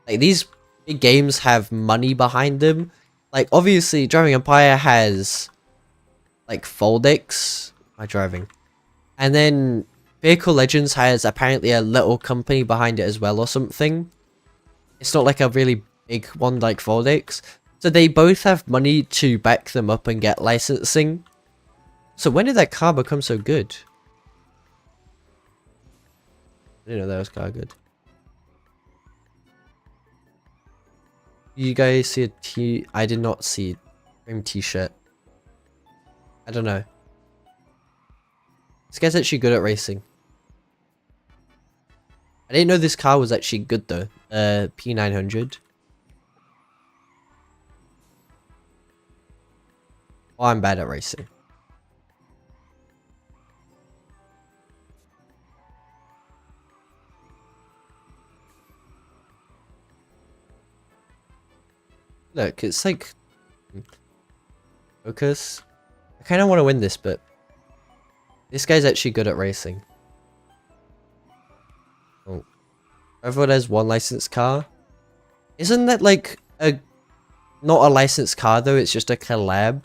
like these big games have money behind them. Like obviously Driving Empire has like Foldex, my driving. And then Vehicle Legends has apparently a little company behind it as well or something. It's not like a really big one like Foldex. So they both have money to back them up and get licensing. So when did that car become so good? I didn't know that was car good. You guys see a T? I did not see a t-shirt. I don't know. This guy's actually good at racing. I didn't know this car was actually good though. P900. Oh, I'm bad at racing. Look, it's like focus. I kind of want to win this, but this guy's actually good at racing. Oh, everyone has one licensed car. Isn't that like not a licensed car though? It's just a collab.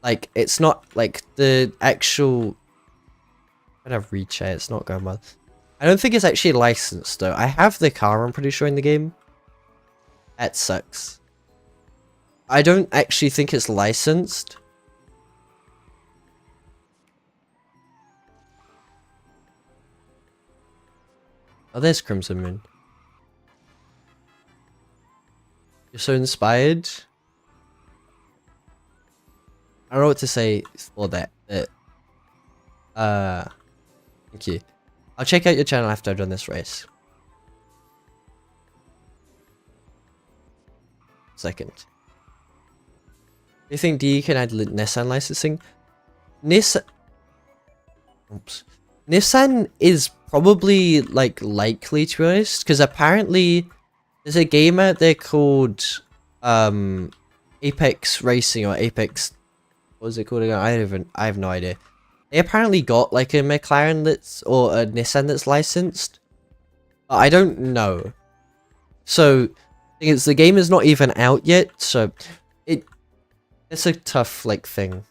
Like it's not like the actual. I'm gonna rechat. It's not going well. I don't think it's actually licensed though. I have the car. I'm pretty sure in the game. That sucks. I don't actually think it's licensed. Oh, there's Crimson Moon. You're so inspired. I don't know what to say for that. Thank you. I'll check out your channel after I've done this race. Second. Do you think DE can add Nissan licensing? Nissan is probably like likely, to be honest, because apparently there's a game out there called Apex Racing or Apex. What was it called again? I have no idea. They apparently got like a McLaren that's or a Nissan that's licensed. But I don't know. So the thing is, the game is not even out yet, so It's a tough, like, thing.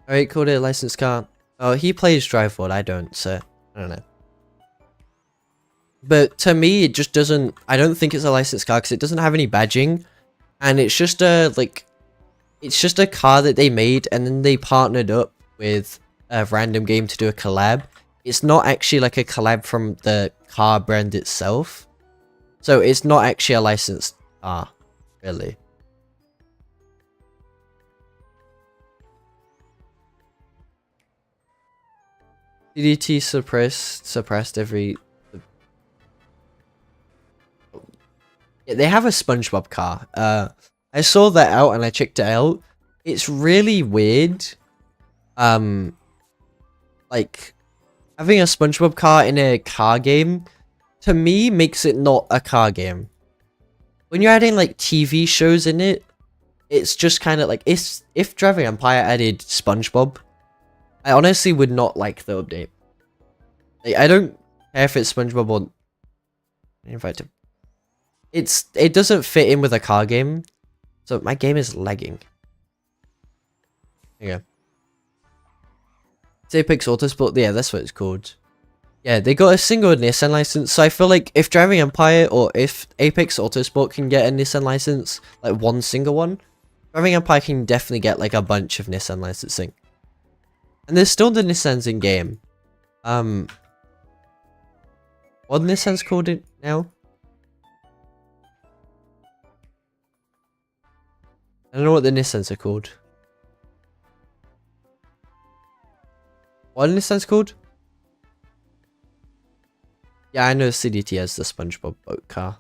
Alright, called it a licensed car. Oh, he plays Drive World, I don't, so I don't know. But to me, it just doesn't... I don't think it's a licensed car because it doesn't have any badging. And it's just a, like... It's just a car that they made and then they partnered up with a random game to do a collab. It's not actually like a collab from the car brand itself. So it's not actually a licensed car, really. CDT suppressed every... Yeah, they have a SpongeBob car. I saw that out and I checked it out. It's really weird. Like, having a SpongeBob car in a car game, to me, makes it not a car game. When you're adding, like, TV shows in it, it's just kind of like, if Driving Empire added SpongeBob, I honestly would not like the update. Like, I don't care if it's SpongeBob or... Invite him. It doesn't fit in with a car game. So my game is lagging. There you go. It's Apex Autosport. Yeah, that's what it's called. Yeah, they got a single Nissan license. So I feel like if Driving Empire or if Apex Autosport can get a Nissan license, like one single one, Driving Empire can definitely get like a bunch of Nissan licensing. And there's still the Nissans in game. What Nissan's called it now? I don't know what the Nissans are called. What are Nissan's called? Yeah, I know CDT has the SpongeBob boat car.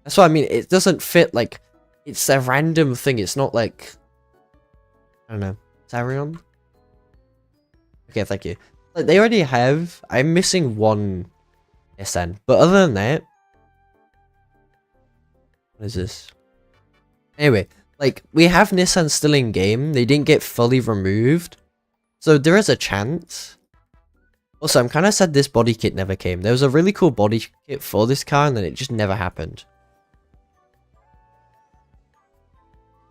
That's what I mean. It doesn't fit, like... It's a random thing. It's not like... I don't know. Sarion? Okay, thank you. Like, they already have... I'm missing one Nissan. But other than that... What is this? Anyway... Like, we have Nissan still in game. They didn't get fully removed. So there is a chance. Also, I'm kind of sad this body kit never came. There was a really cool body kit for this car and then it just never happened.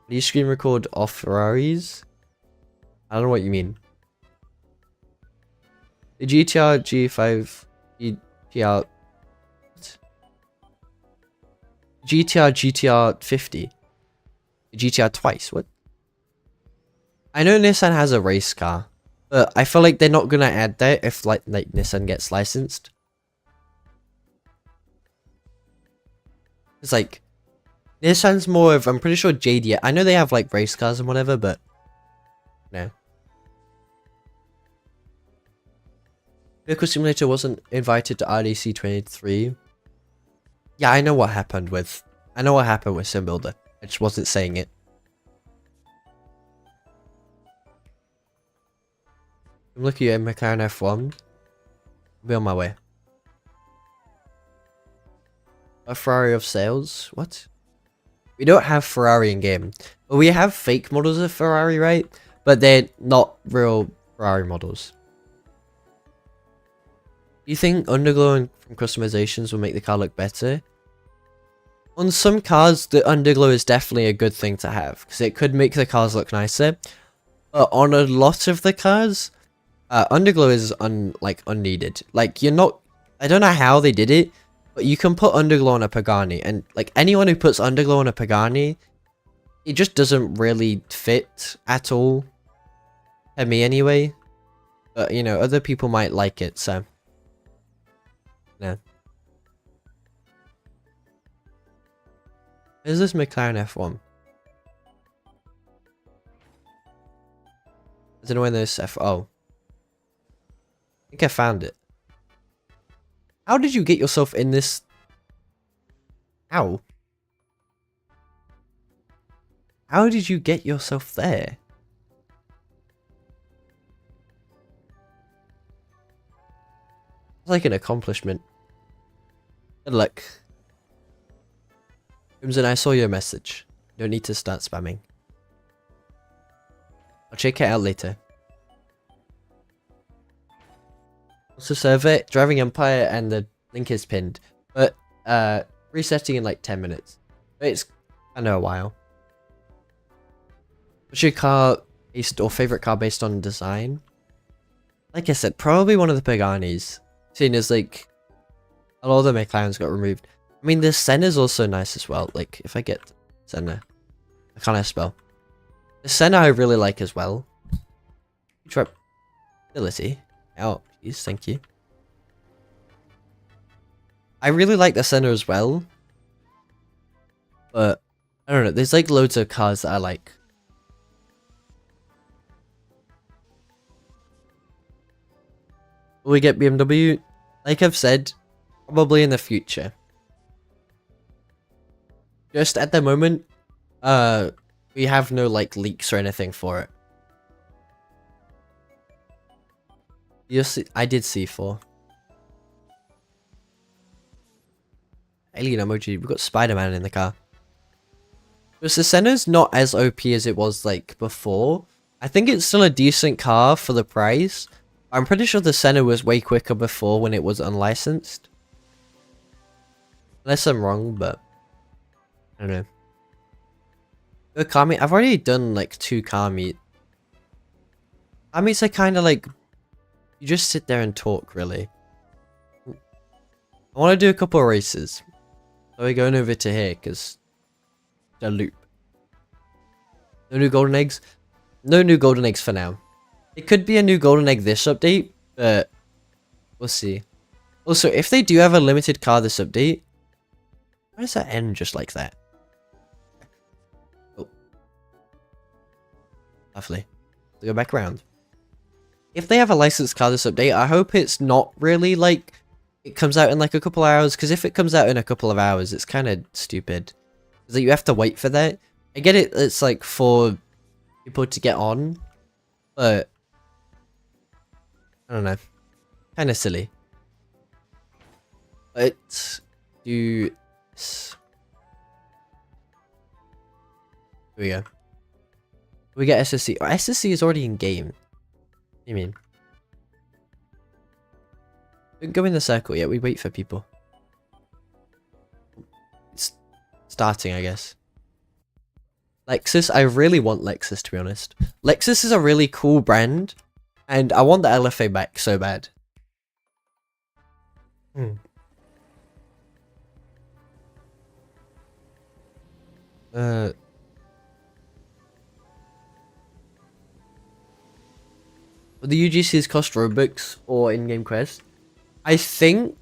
Do you screen record off Ferraris? I don't know what you mean. The GTR G5... GTR... What? GTR 50. GTR twice, what? I know Nissan has a race car, but I feel like they're not gonna add that if like Nissan gets licensed. It's like, Nissan's more of, I'm pretty sure JD, I know they have like race cars and whatever, but no. Vehicle Simulator wasn't invited to RDC 23. Yeah, I know what happened with Sim Builder. I just wasn't saying it. I'm looking at McLaren F1. I'll be on my way. A Ferrari of sales? What? We don't have Ferrari in game. But we have fake models of Ferrari, right? But they're not real Ferrari models. Do you think underglow from customizations will make the car look better? On some cars, the underglow is definitely a good thing to have, because it could make the cars look nicer. But on a lot of the cars, underglow is unneeded. Like, you're not... I don't know how they did it, but you can put underglow on a Pagani, and like anyone who puts underglow on a Pagani, it just doesn't really fit at all. To me anyway. But, you know, other people might like it, so... No. Is this McLaren F1? I don't know when this Oh. I think I found it. How did you get yourself in this? How? How did you get yourself there? It's like an accomplishment. Good luck. Crimson, I saw your message. Don't need to start spamming. I'll check it out later. What's the server? Driving Empire and the link is pinned. But resetting in like 10 minutes. But it's kind of a while. What's your car based or favorite car based on design? Like I said, probably one of the Paganis. Seeing as like a lot of the McLarens got removed. I mean, the Senna's also nice as well. Like if I get Senna, I can't spell. The Senna I really like as well. Ability. Oh, jeez, thank you. I really like the Senna as well. But I don't know, there's like loads of cars that I like. Will we get BMW? Like I've said, probably in the future. Just at the moment, we have no like leaks or anything for it. Yes, I did C4. Alien emoji. We've got Spider-Man in the car. Because the Senna's not as OP as it was like before. I think it's still a decent car for the price. I'm pretty sure the Senna was way quicker before when it was unlicensed. Unless I'm wrong, but I don't know. Good car meet. I've already done like 2 car meet. Car meets are kind of like you just sit there and talk, really. I want to do a couple of races. So we're going over to here because the loop. No new golden eggs. No new golden eggs for now. It could be a new golden egg this update, but we'll see. Also, if they do have a limited car this update, why does that end just like that? Oh, lovely. Go back around. If they have a licensed car this update, I hope it's not really like it comes out in like a couple of hours. Because if it comes out in a couple of hours, it's kind of stupid. Because you have to wait for that. I get it. It's like for people to get on, but I don't know. Kind of silly. Let's do this. Here we go. We get SSC. Oh, SSC is already in game. What do you mean? We don't go in the circle yet. We wait for people. It's starting, I guess. Lexus. I really want Lexus, to be honest. Lexus is a really cool brand. And I want the LFA back so bad. The UGCs cost Robux or in-game quest? I think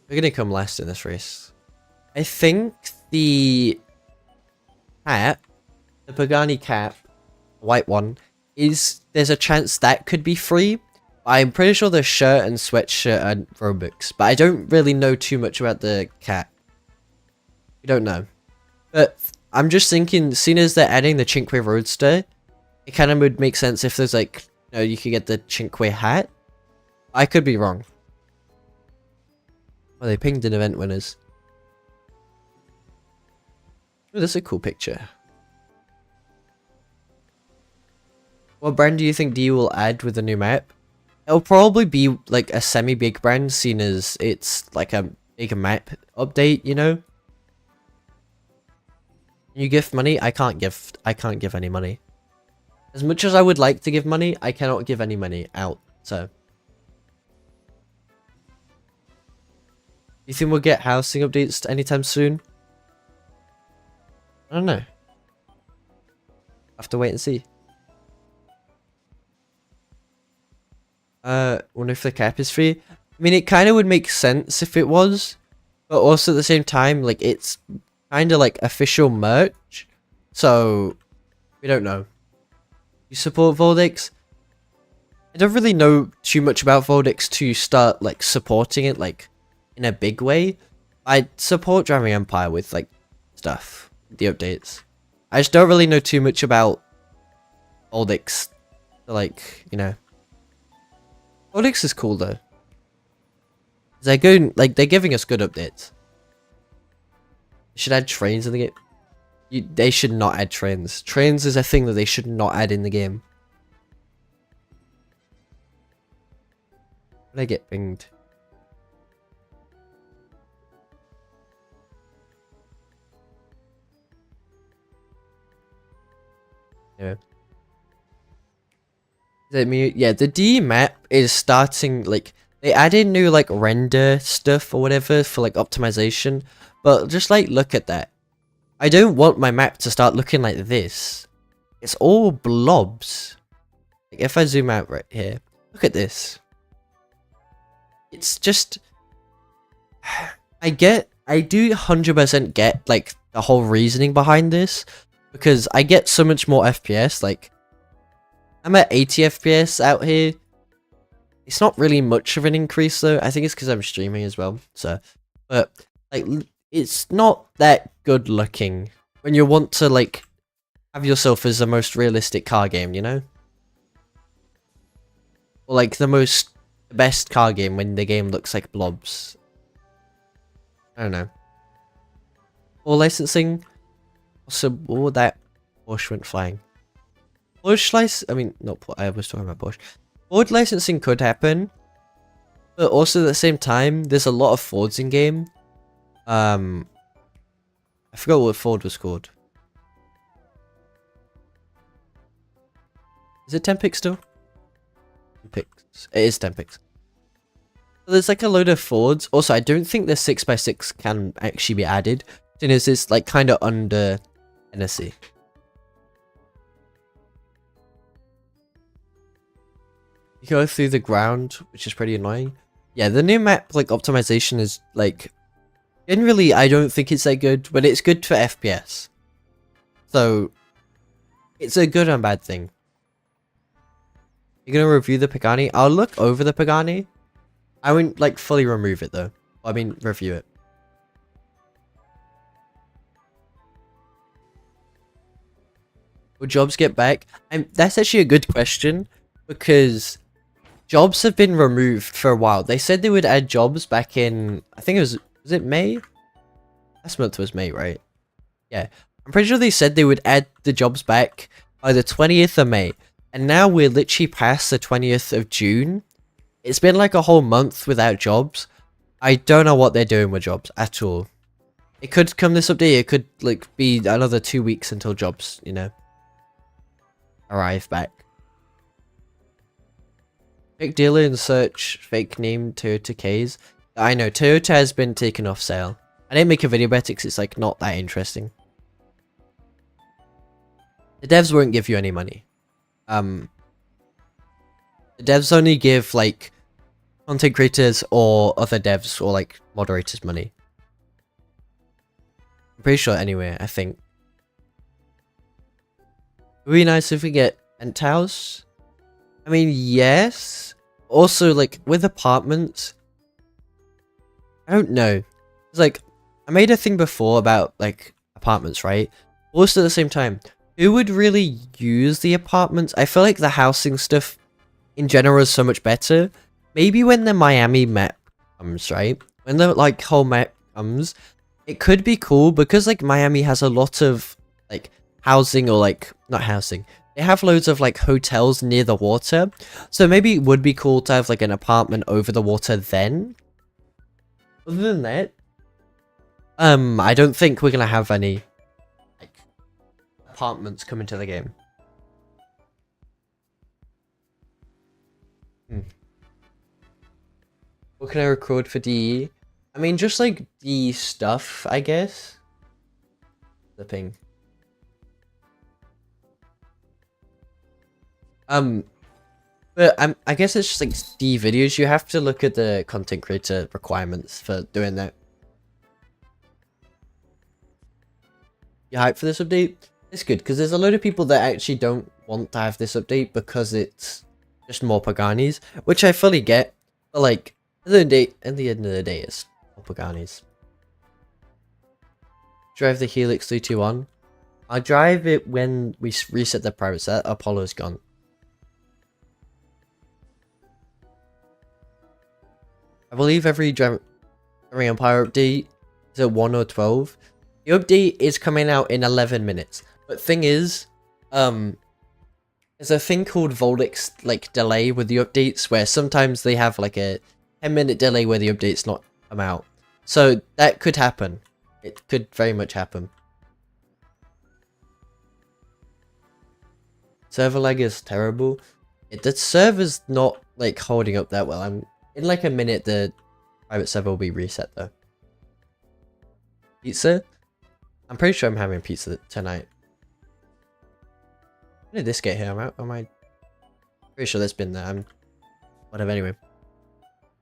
we're gonna come last in this race. I think the cap, the Pagani cap, white one, there's a chance that could be free. I'm pretty sure the shirt and sweatshirt are Robux, but I don't really know too much about the cap. We don't know. But I'm just thinking, seeing as they're adding the Cinque Roadster, it kind of would make sense if there's like, you know, you could get the Cinque hat. I could be wrong. Oh, they pinged in event winners. Oh, that's a cool picture. What brand do you think DU will add with the new map? It'll probably be like a semi-big brand, seeing as it's like a big map update, you know? You gift money? I can't give any money. As much as I would like to give money, I cannot give any money out, so. You think we'll get housing updates anytime soon? I don't know. Have to wait and see. Wonder if the cap is free. I mean, it kind of would make sense if it was, but also at the same time, like, it's kind of like official merch, so we don't know. You support Voldix? I don't really know too much about Voldix to start like supporting it like in a big way. I support Driving Empire with like stuff, the updates. I just don't really know too much about Voldix, like, you know. Voldix is cool though. They're good, like they're giving us good updates. They should add trains in the game. They should not add trains. Trains is a thing that they should not add in the game. When I get pinged. Yeah. Yeah, the D map is starting, like, they added new, like, render stuff or whatever for, like, optimization. But just, like, look at that. I don't want my map to start looking like this. It's all blobs. Like, if I zoom out right here, look at this. It's just... I do 100% get, like, the whole reasoning behind this. Because I get so much more FPS, like... I'm at 80 FPS out here. It's not really much of an increase though. I think it's because I'm streaming as well. So, but like, it's not that good looking when you want to like have yourself as the most realistic car game, you know? Or like the best car game when the game looks like blobs. I don't know. Or licensing. Also, oh, that Porsche went flying. Porsche I mean, not I was talking about Porsche. Ford licensing could happen, but also at the same time, there's a lot of Fords in game. I forgot what Ford was called. Is it 10 pix still? 10 pix. It is 10 pix. So there's like a load of Fords. Also, I don't think the 6x6 can actually be added. It is this like kind of under NSC. You go through the ground, which is pretty annoying. Yeah, the new map like optimization is like generally I don't think it's that good, but it's good for FPS. So it's a good and bad thing. You're gonna review the Pagani? I'll look over the Pagani. I wouldn't like fully remove it though. I mean review it. Will jobs get back? And that's actually a good question because jobs have been removed for a while. They said they would add jobs back in, I think it was it May? Last month was May, right? Yeah. I'm pretty sure they said they would add the jobs back by the 20th of May. And now we're literally past the 20th of June. It's been like a whole month without jobs. I don't know what they're doing with jobs at all. It could come this update, it could like be another 2 weeks until jobs, you know, arrive back. Fake dealer and search fake name Toyota K's. I know, Toyota has been taken off sale. I didn't make a video about it because it's like not that interesting. The devs won't give you any money. The devs only give like content creators or other devs or like moderators money. I'm pretty sure anyway, I think. It would be nice if we get penthouse. I mean, yes. Also, like, with apartments, I don't know. It's like, I made a thing before about, like, apartments, right? Also, at the same time, who would really use the apartments? I feel like the housing stuff in general is so much better. Maybe when the Miami map comes, right? When the, like, whole map comes, it could be cool because, like, Miami has a lot of, like, housing or, like, not housing. They have loads of like hotels near the water, so maybe it would be cool to have like an apartment over the water then. Other than that, I don't think we're gonna have any like apartments come into the game. What can I record for DE? I mean, just like the stuff, I guess. The ping. But I guess it's just like the videos. You have to look at the content creator requirements for doing that. You hyped for this update? It's good because there's a load of people that actually don't want to have this update because it's just more Paganis, which I fully get. But like, at the end of the day, it's more Paganis. Drive the Helix 321. I'll drive it when we reset the private set. Apollo's gone. I believe every Empire update is at 1 or 12. The update is coming out in 11 minutes. But thing is, there's a thing called Volix like delay with the updates where sometimes they have like a 10-minute delay where the update's not come out. So that could happen. It could very much happen. Server lag is terrible. The server's not like holding up that well. In like a minute the private server will be reset though. Pizza? I'm pretty sure I'm having pizza tonight. When did this get here? Am I pretty sure that's been there. Whatever anyway.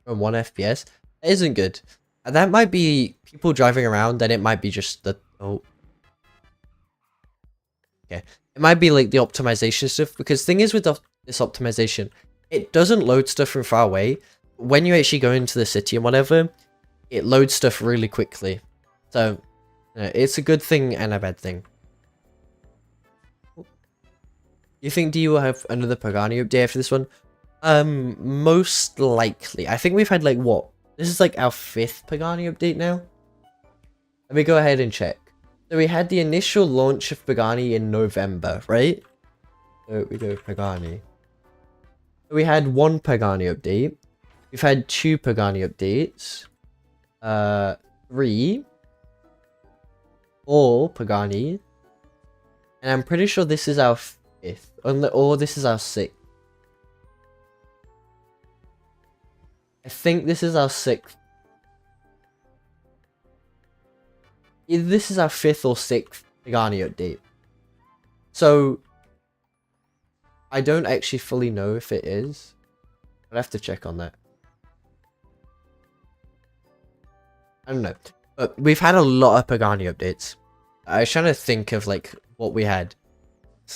From 1 FPS. That isn't good. And that might be people driving around, and it might be just the okay. It might be like the optimization stuff, because thing is with this optimization, it doesn't load stuff from far away. When you actually go into the city and whatever, it loads stuff really quickly. So it's a good thing and a bad thing. You think do you will have another Pagani update after this one? Most likely. I think we've had like what? This is like our 5th Pagani update now. Let me go ahead and check. So we had the initial launch of Pagani in November, right? So we go Pagani. So we had 1 Pagani update. We've had 2 Pagani updates. 3. 4 Pagani. And I'm pretty sure this is our 5th. Or this is our 6th. I think this is our 6th. Either this is our 5th or 6th Pagani update. So I don't actually fully know if it is. I'd have to check on that. I don't know. But we've had a lot of Pagani updates. I was trying to think of like what we had. I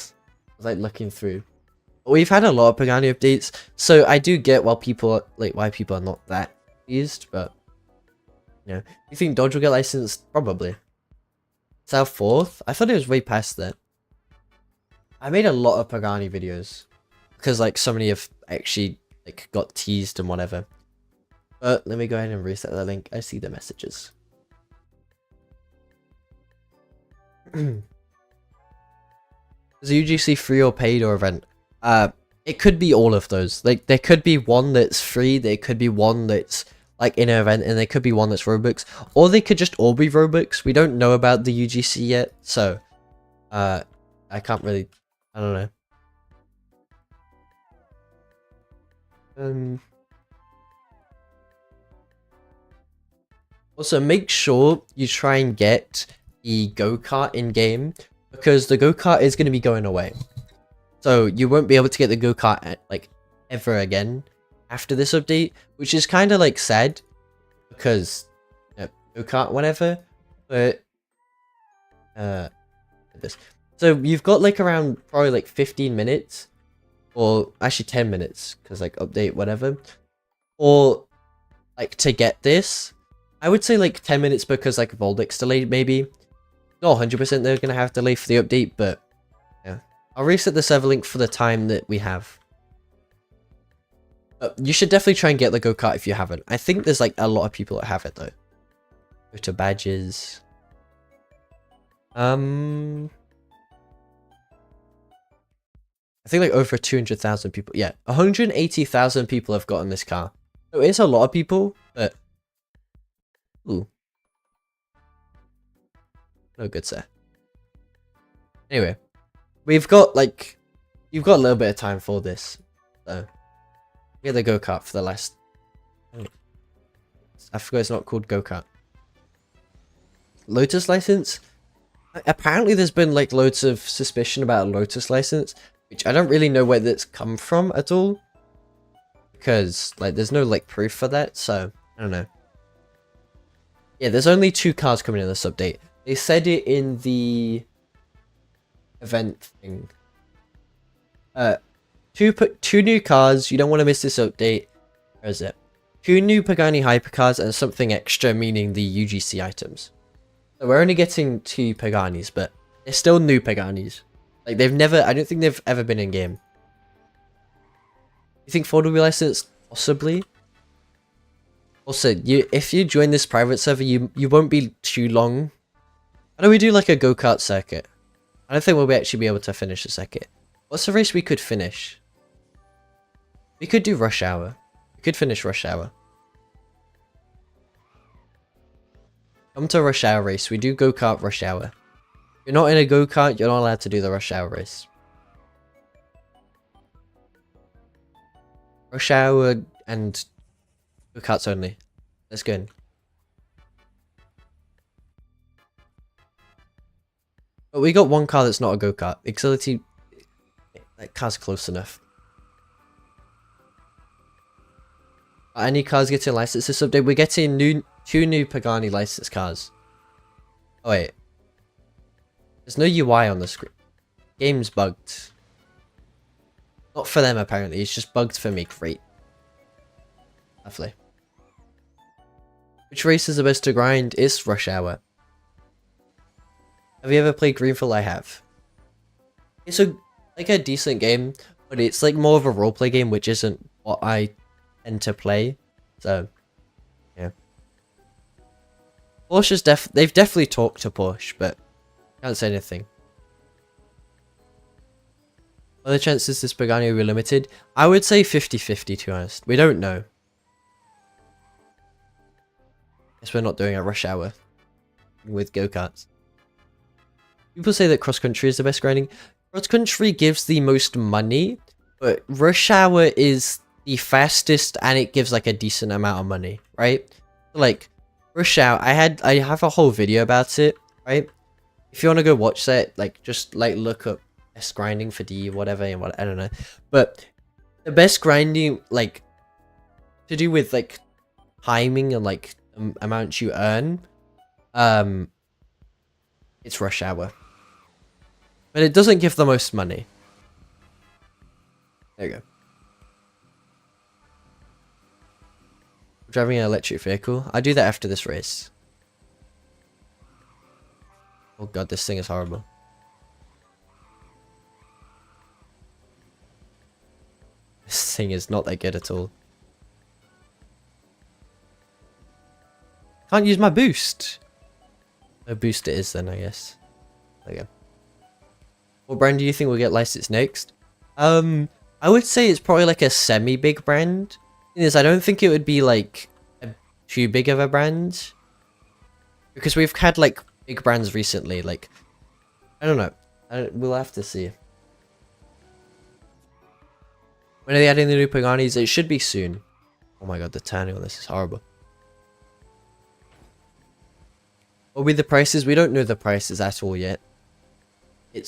was like looking through. We've had a lot of Pagani updates, so I do get why people are not that pleased, but you know, you think Dodge will get licensed? Probably. It's our 4th? I thought it was way past that. I made a lot of Pagani videos because like so many have actually like got teased and whatever. But let me go ahead and reset the link. I see the messages. Is UGC free or paid or event? It could be all of those. Like there could be one that's free, there could be one that's like in an event, and there could be one that's Robux, or they could just all be Robux. We don't know about the UGC yet, so I can't really, I don't know. Also make sure you try and get the go-kart in game, because the go-kart is going to be going away. So you won't be able to get the go-kart like ever again after this update, which is kind of like sad because go-kart whatever. But this. So you've got like around probably like 15 minutes, or actually 10 minutes because like update whatever, or like to get this. I would say like 10 minutes because like Voldix delayed maybe. Not 100% they're gonna have delay for the update, but yeah. I'll reset the server link for the time that we have. You should definitely try and get the go-kart if you haven't. I think there's like a lot of people that have it though. Go to badges. I think like over 200,000 people. Yeah, 180,000 people have gotten this car. So it's a lot of people, but ooh. No good, sir. Anyway. We've got like, you've got a little bit of time for this, so get the go-kart for the last. I forgot it's not called go-kart. Lotus license. Apparently, there's been like loads of suspicion about a Lotus license, which I don't really know where that's come from at all, because like there's no like proof for that. So I don't know. Yeah, there's only 2 cars coming in this update. They said it in the event thing. 2 new cars. You don't want to miss this update. Where is it? 2 new Pagani hypercars and something extra, meaning the UGC items. So we're only getting 2 Paganis, but they're still new Paganis. Like they've never, I don't think they've ever been in game. You think Ford will be licensed? Possibly. Also, if you join this private server, you won't be too long. How do we do like a go-kart circuit? I don't think we'll actually be able to finish the circuit. What's the race we could finish? We could do rush hour. We could finish rush hour. Come to rush hour race. We do go-kart rush hour. If you're not in a go-kart, you're not allowed to do the rush hour race. Rush Hour and go-karts only. Let's go in. But we got one car that's not a go-kart. Exility, that car's close enough. Any cars getting licensed this update? We're getting two new Pagani licensed cars. Oh wait. There's no UI on the screen. Game's bugged. Not for them apparently, it's just bugged for me. Great. Lovely. Which race is the best to grind? It's Rush Hour. Have you ever played Greenfield? I have. It's like a decent game, but it's like more of a roleplay game, which isn't what I tend to play. So, yeah. Porsche's they've definitely talked to Porsche, but can't say anything. What are the chances this Pagani will be limited? I would say 50-50 to be honest. We don't know. Guess we're not doing a Rush Hour with go-karts. People say that cross-country is the best grinding. Cross-country gives the most money, but Rush Hour is the fastest and it gives like a decent amount of money, right? Like, Rush Hour, I have a whole video about it, right? If you want to go watch that, like, just like look up best grinding for D, whatever, and what, I don't know. But the best grinding, like, to do with like timing and like amount you earn, it's Rush Hour. But it doesn't give the most money. There you go. Driving an electric vehicle. I do that after this race. Oh god, this thing is horrible. This thing is not that good at all. Can't use my boost. No boost it is then, I guess. There you go. What brand do you think will get licensed next? I would say it's probably like a semi-big brand. Thing is, I don't think it would be like too big of a brand. Because we've had like big brands recently, like, I don't know. We'll have to see. When are they adding the new Paganis? It should be soon. Oh my god, the turning on this is horrible. What will be the prices? We don't know the prices at all yet. We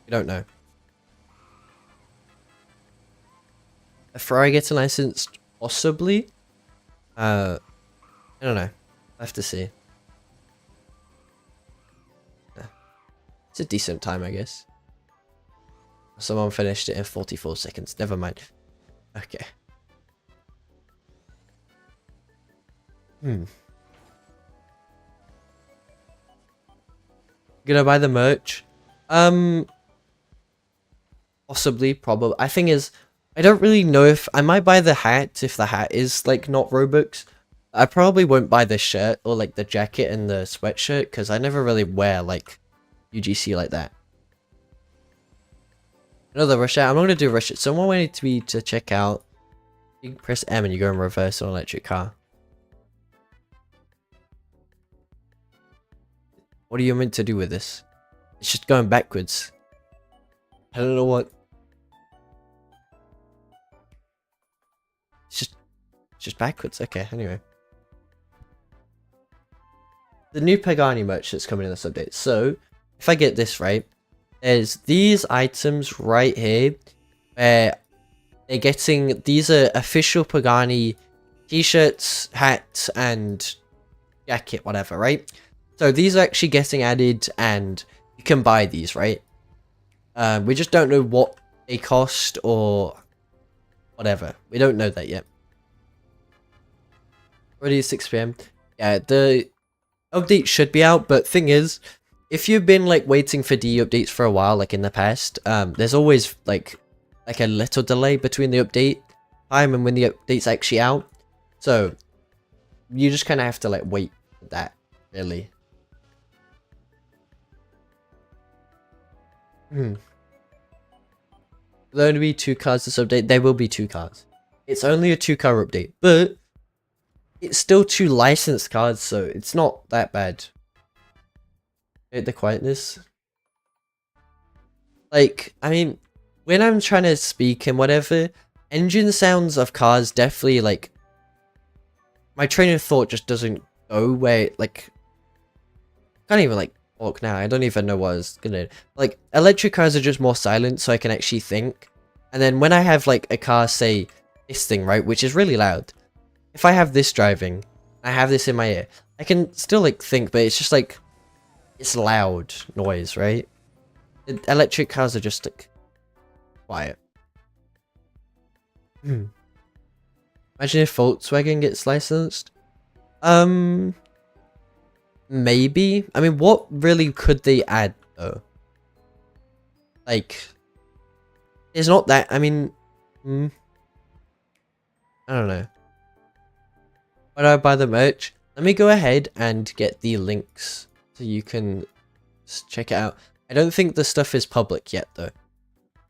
don't know. A Ferrari gets a license, possibly. I don't know. I have to see. It's a decent time, I guess. Someone finished it in 44 seconds. Never mind. Okay. Gonna buy the merch? Possibly, probably. I think I don't really know if I might buy the hat if the hat is like not Robux. I probably won't buy the shirt or like the jacket and the sweatshirt because I never really wear like UGC like that. Another rush out. I'm not gonna do rush it. Someone wanted me to check out. You can press M and you go in reverse on an electric car. What are you meant to do with this? It's just going backwards. I don't know what. It's just backwards. Okay, anyway. The new Pagani merch that's coming in this update. So, if I get this right, there's these items right here where they're getting, these are official Pagani t-shirts, hats, and jacket, whatever, right? So these are actually getting added and you can buy these, right? We just don't know what they cost or whatever. We don't know that yet. Already 6 PM. Yeah, the update should be out, but thing is, if you've been like waiting for D updates for a while, like in the past, there's always like a little delay between the update time and when the update's actually out. So you just kind of have to like wait for that, really. There'll only be 2 cars this update. There will be 2 cars. It's only a 2-car update, but it's still 2 licensed cars, so it's not that bad. The quietness. Like, I mean, when I'm trying to speak and whatever, engine sounds of cars definitely, like, my train of thought just doesn't go where, like, can't even, like, talk now. I don't even know what I was gonna, like, electric cars are just more silent, so I can actually think. And then when I have, like, a car, say, this thing, right, which is really loud, if I have this driving, I have this in my ear, I can still, like, think, but it's just, like, it's loud noise, right? Electric cars are just, like, quiet. Imagine if Volkswagen gets licensed. Maybe. I mean, what really could they add, though? Like, it's not that, I mean, I don't know. Why do I buy the merch? Let me go ahead and get the links so you can check it out. I don't think the stuff is public yet, though.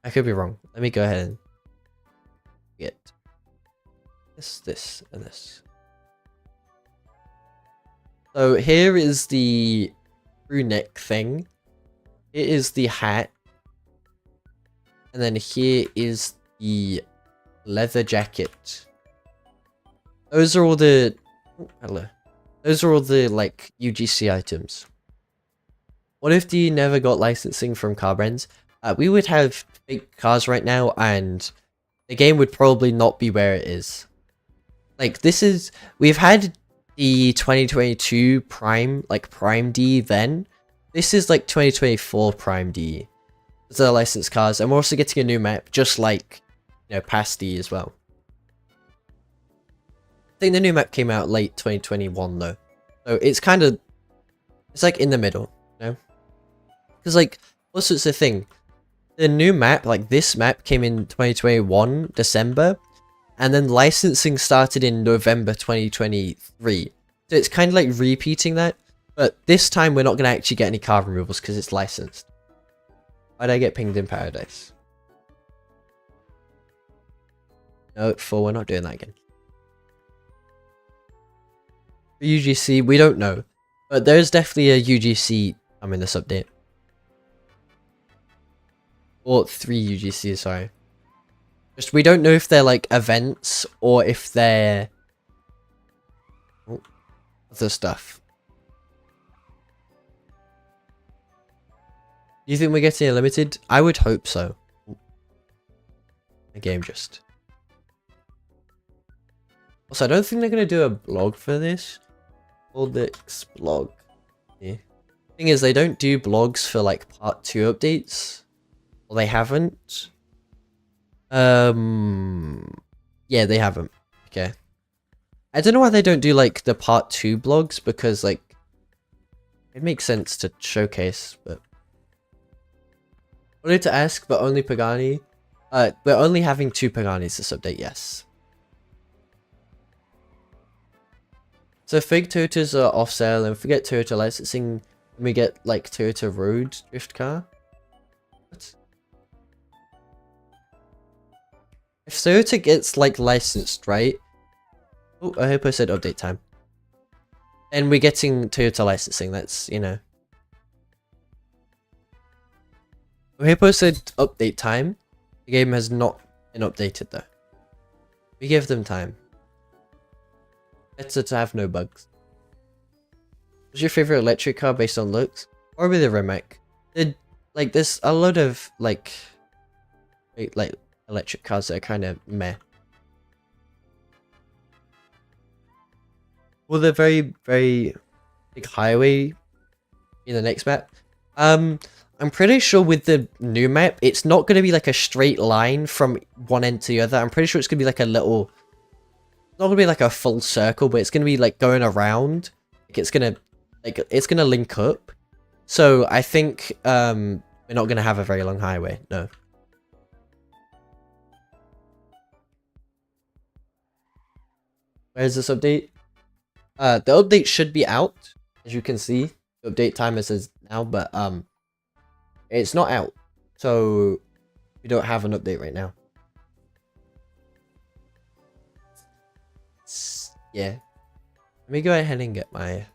I could be wrong. Let me go ahead and get this, and this. So here is the crew neck thing. It is the hat. And then here is the leather jacket. Those are all the... Oh, hello. Those are all the, like, UGC items. What if the never got licensing from car brands? We would have fake cars right now, and the game would probably not be where it is. Like, this is... We've had the 2022 Prime, like, Prime D then. This is, like, 2024 Prime D. Those are licensed cars, and we're also getting a new map, just like, you know, past D as well. I think the new map came out late 2021, though. So it's kind of... It's, like, in the middle, you know? Because, like, also it's the thing. The new map, like, this map came in 2021, December. And then licensing started in November 2023. So it's kind of like repeating that. But this time we're not going to actually get any car removals because it's licensed. Why'd I get pinged in Paradise? No, 4, we're not doing that again. For UGC, we don't know. But there's definitely a UGC coming this update. Or 3 UGCs, sorry. Just, we don't know if they're, like, events, or if they're... Oh, other stuff. Do you think we're getting a limited? I would hope so. The game just... Also, I don't think they're going to do a blog for this. Roblox blog. Yeah. Thing is, they don't do blogs for, like, part 2 updates. Well, they haven't. Yeah, they haven't. Okay. I don't know why they don't do, like, the part 2 blogs, because, like, it makes sense to showcase, but... I wanted to ask, but only Pagani. We're only having 2 Paganis this update, yes. So fake Toyotas are off sale, and if we get Toyota licensing, we get, like, Toyota Road drift car. What? If Toyota gets, like, licensed, right? Oh, I hope I said update time. And we're getting Toyota licensing, that's, you know. I hope I said update time. The game has not been updated, though. We give them time. Better to have no bugs. What's your favorite electric car based on looks? Probably the Rimac. Like, there's a lot of, like electric cars that are kind of meh. Well, they're very, very big highway in the next map. I'm pretty sure with the new map, it's not going to be like a straight line from one end to the other. I'm pretty sure it's going to be like a little... It's not going to be like a full circle, but it's going to be like going around. Like it's going to link up. So I think we're not going to have a very long highway. No. Where's this update? The update should be out, as you can see. The update time is now, but it's not out. So we don't have an update right now. Yeah. Let me go ahead and get my...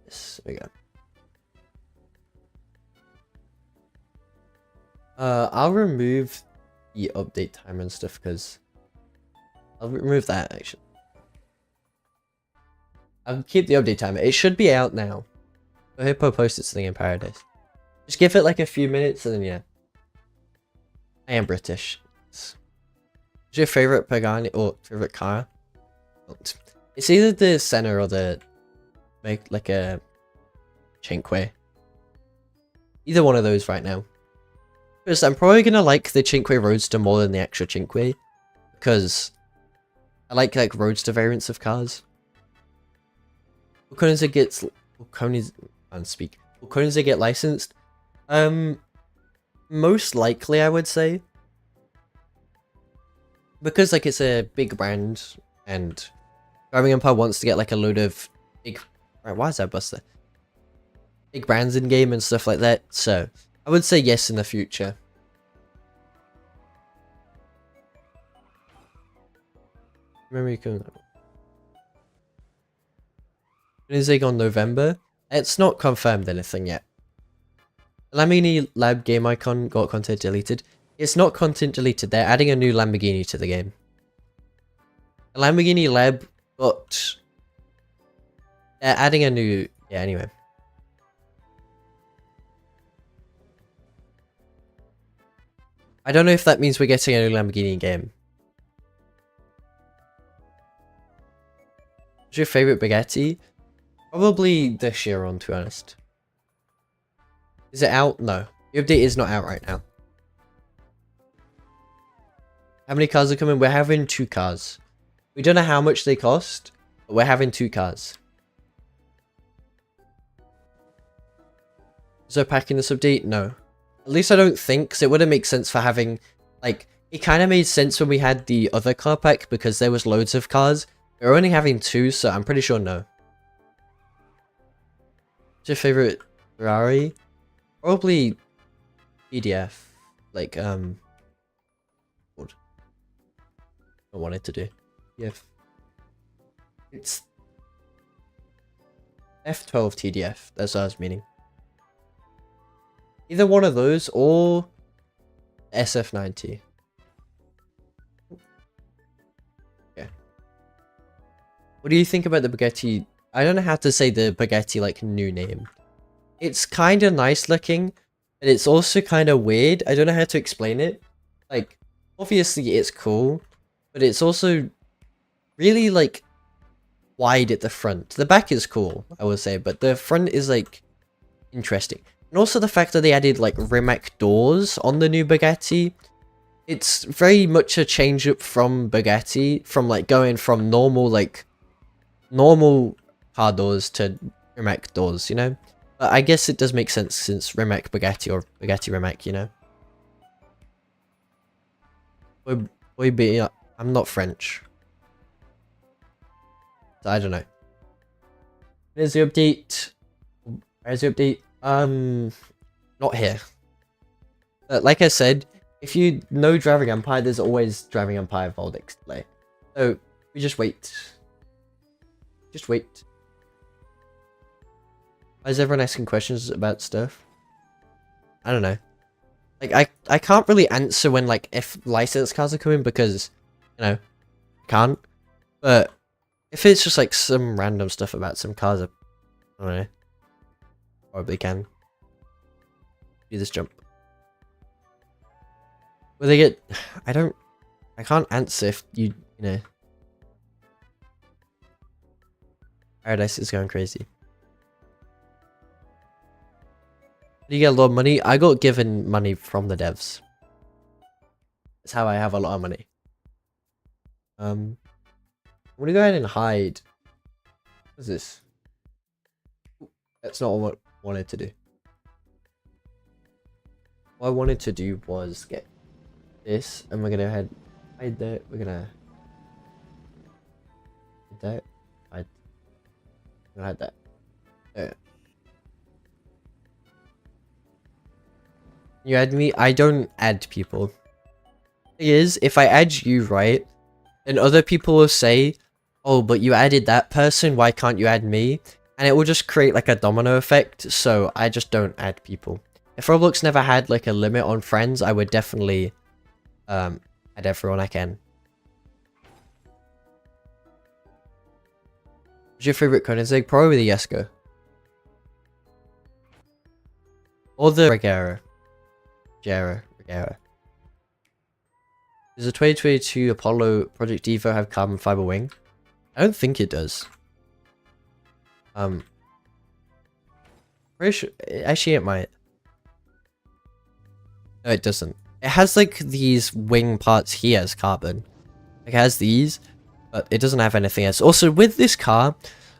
Yes, there we go. I'll remove the update timer and stuff, because I'll remove that actually. I'll keep the update timer. It should be out now. I hope I'll post it something in Paradise. Just give it like a few minutes and then yeah. I am British. What's your favorite Pagani or favorite car? It's either the Senna or the like a Cinque. Either one of those right now. Because I'm probably gonna like the Cinque Roadster more than the actual Cinque, because I like Roadster variants of cars. Will Koenigsegg get licensed? Most likely I would say. Because like it's a big brand and Driving Empire wants to get like a load of big, right, why is that Buster? Big brands in game and stuff like that, so I would say yes in the future. Remember you can Koenigsegg on November. It's not confirmed anything yet. Lamborghini Lab game icon got content deleted. It's not content deleted, they're adding a new Lamborghini to the game. The Lamborghini Lab got... They're adding a new... Yeah, anyway. I don't know if that means we're getting a new Lamborghini game. What's your favorite Bugatti? Probably the Chiron, to be honest. Is it out? No. The update is not out right now. How many cars are coming? We're having 2 cars. We don't know how much they cost, but we're having 2 cars. Is there packing this update? No. At least I don't think, because it wouldn't make sense for having, like, it kind of made sense when we had the other car pack, because there was loads of cars. We're only having 2, so I'm pretty sure no. What's your favorite Ferrari? Probably PDF. Like, what I wanted to do. PDF. It's F12 TDF. That's what I was meaning. Either one of those or SF90. Yeah. What do you think about the Bugatti? I don't know how to say the Bugatti like new name. It's kind of nice looking, but it's also kind of weird. I don't know how to explain it. Like, obviously it's cool, but it's also really like wide at the front. The back is cool, I would say, but the front is like interesting. And also the fact that they added like Rimac doors on the new Bugatti. It's very much a change up from Bugatti, from like going from normal car doors to Rimac doors, you know? But I guess it does make sense since Rimac Bugatti or Bugatti Rimac, you know? I'm not French. So I don't know. There's the update. Where's the update? Not here. But like I said, if you know Driving Empire, there's always Driving Empire Voldex delay. So we just wait. Just wait. Why is everyone asking questions about stuff? I don't know. Like I can't really answer when like if licensed cars are coming because, you know, I can't. But if it's just like some random stuff about some cars, I don't know. Probably can. Do this jump. Will they get... I can't answer if you know. Paradise is going crazy. You get a lot of money. I got given money from the devs. That's how I have a lot of money. I'm gonna go ahead and hide. What's this? That's not what I wanted to do. What I wanted to do was get this, and we're gonna hide that. We're gonna hide that. I'm gonna hide that. There. You add me? I don't add people. Thing is, if I add you, right, then other people will say, oh, but you added that person, why can't you add me? And it will just create like a domino effect, so I just don't add people. If Roblox never had like a limit on friends, I would definitely at everyone I can. What's your favorite Koenigsegg? Probably the Jesko. Or the Regera. Regera. Does the 2022 Apollo Project Evo have carbon fiber wing? I don't think it does. Pretty sure, actually it might. No, it doesn't. It has like these wing parts here as carbon. Like, it has these, but it doesn't have anything else. Also, with this car,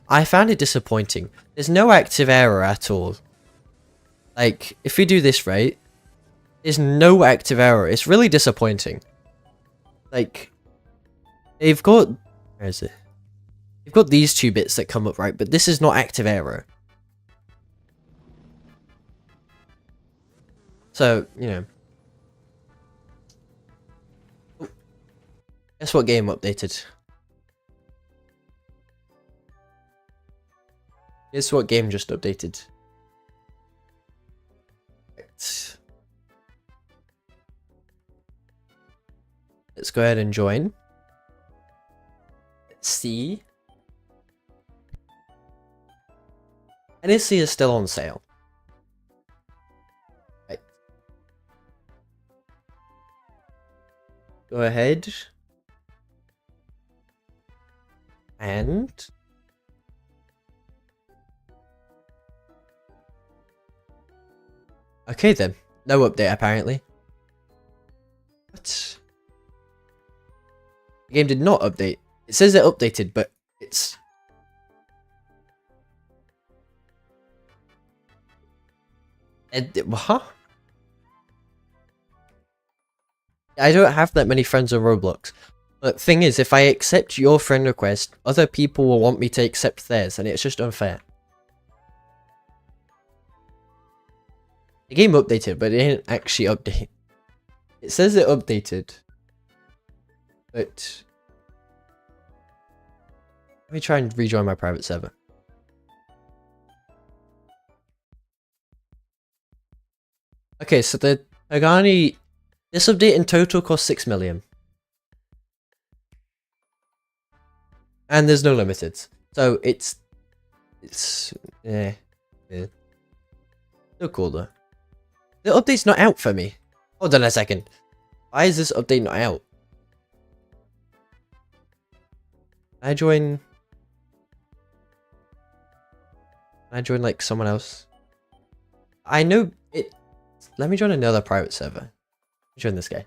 I found it disappointing. There's no active aero at all. Like, if we do this right, there's no active aero. It's really disappointing. Like, they've got... Where is it? They've got these two bits that come up right, but this is not active aero. So, you know. Oh. Guess what game updated? Guess what game just updated? Right. Let's go ahead and join. Let's see. NSC is still on sale. Right. Go ahead. And... okay then. No update apparently. What? The game did not update. It says it updated, but it's... Huh? I don't have that many friends on Roblox. But thing is, if I accept your friend request, other people will want me to accept theirs, and it's just unfair. The game updated, but it didn't actually update. It says it updated. But... let me try and rejoin my private server. Okay, so the Pagani... this update in total cost 6 million. And there's no limited. So it's... yeah. Still cool though. The update's not out for me. Hold on a second. Why is this update not out? Can I join like someone else? I know it. Let me join another private server. Join this guy.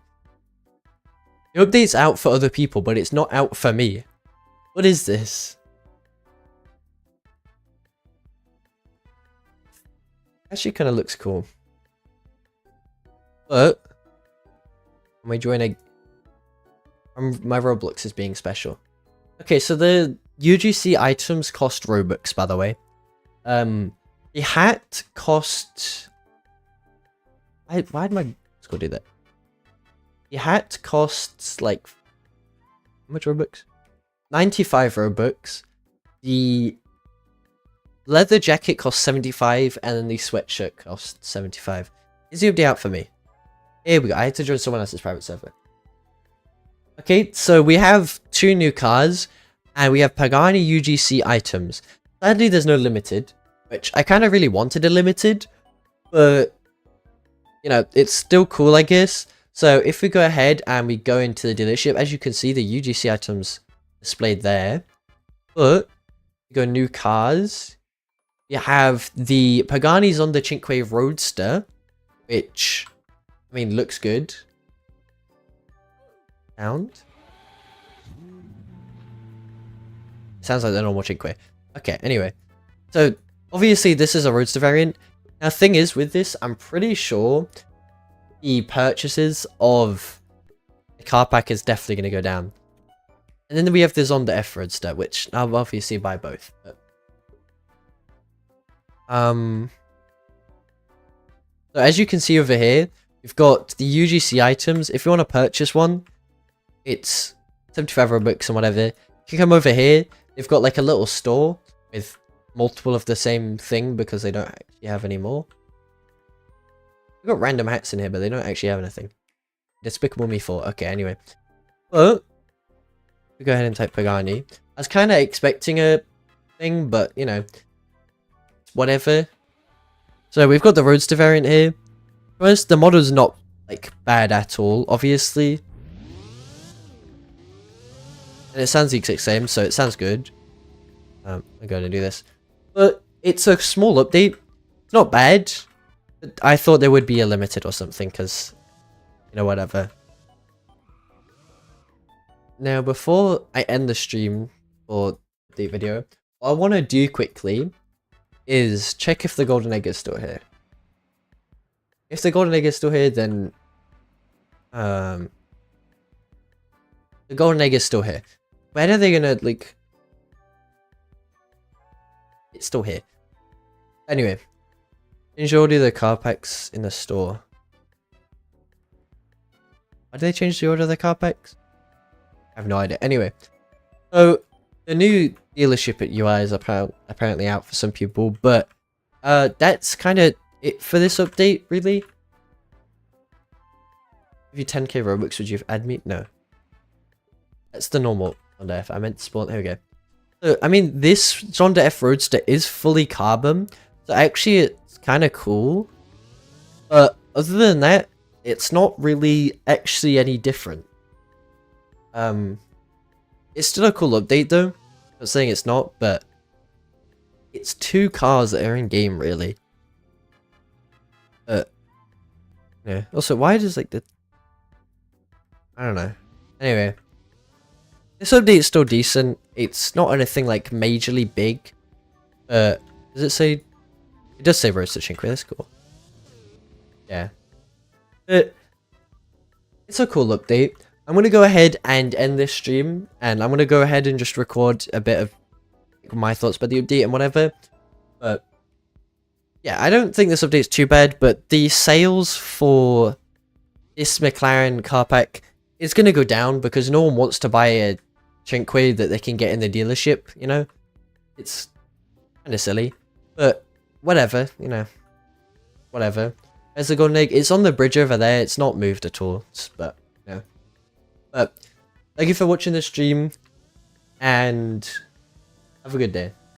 The update's out for other people, but it's not out for me. What is this? Actually kind of looks cool. But when we join my Roblox is being special. Okay, so the UGC items cost Robux, by the way. The hat cost... why did my Discord do that? The hat costs like... how much Robux? 95 Robux. The leather jacket costs 75, and then the sweatshirt costs 75. Is the update out for me? Here we go. I had to join someone else's private server. Okay, so we have 2 new cars, and we have Pagani UGC items. Sadly, there's no limited, which I kind of really wanted a limited, but, you know, it's still cool, I guess. So if we go ahead and we go into the dealership, as you can see, the UGC items displayed there, but we go new cars. You have the Pagani's on the Cinque Roadster, which, I mean, looks good. Sound? Sounds like the normal Cinque. Okay, anyway. So, obviously, this is a Roadster variant. Now, thing is, with this, I'm pretty sure the purchases of the car pack is definitely going to go down. And then we have the Zonda F Roadster, which I'll obviously buy both. But, so as you can see over here, we've got the UGC items. If you want to purchase one, it's 75 Robux and whatever. You can come over here. They've got like a little store with multiple of the same thing because they don't actually have any more. We've got random hats in here, but they don't actually have anything. Despicable Me 4. Okay, anyway. Well, we go ahead and type Pagani. I was kind of expecting a thing, but, you know, whatever. So we've got the Roadster variant here. First, the model's not, like, bad at all, obviously. And it sounds the exact same, so it sounds good. I'm going to do this. But it's a small update. It's not bad. But I thought there would be a limited or something, because, you know, whatever. Now, before I end the stream or the video, what I want to do quickly is check if the golden egg is still here. If the golden egg is still here, then the golden egg is still here. When are they gonna, like... It's still here. Anyway, change the order of the car packs in the store. Why did they change the order of the car packs? I have no idea. Anyway, so the new dealership at UI is apparently out for some people, but that's kind of it for this update, really. If you 10k Robux, would you add me? No. That's the normal Zonda F. I meant to spawn. Here we go. So, I mean, this Zonda F Roadster is fully carbon, so actually it's kind of cool. But other than that, it's not really actually any different. It's still a cool update though. I'm not saying it's not, but it's two cars that are in game, really. Yeah. Also, why does like the... I don't know. Anyway, this update is still decent. It's not anything like majorly big. Does it say? It does say Roadster Chinque. That's cool. Yeah. But it's a cool update. I'm gonna go ahead and end this stream, and I'm gonna go ahead and just record a bit of my thoughts about the update and whatever. But yeah, I don't think this update's too bad, but the sales for this McLaren car pack is gonna go down because no one wants to buy a Chinque that they can get in the dealership, you know? It's kind of silly, but whatever, you know. Whatever. There's the golden egg. It's on the bridge over there. It's not moved at all, but, you know. But thank you for watching the stream, and have a good day.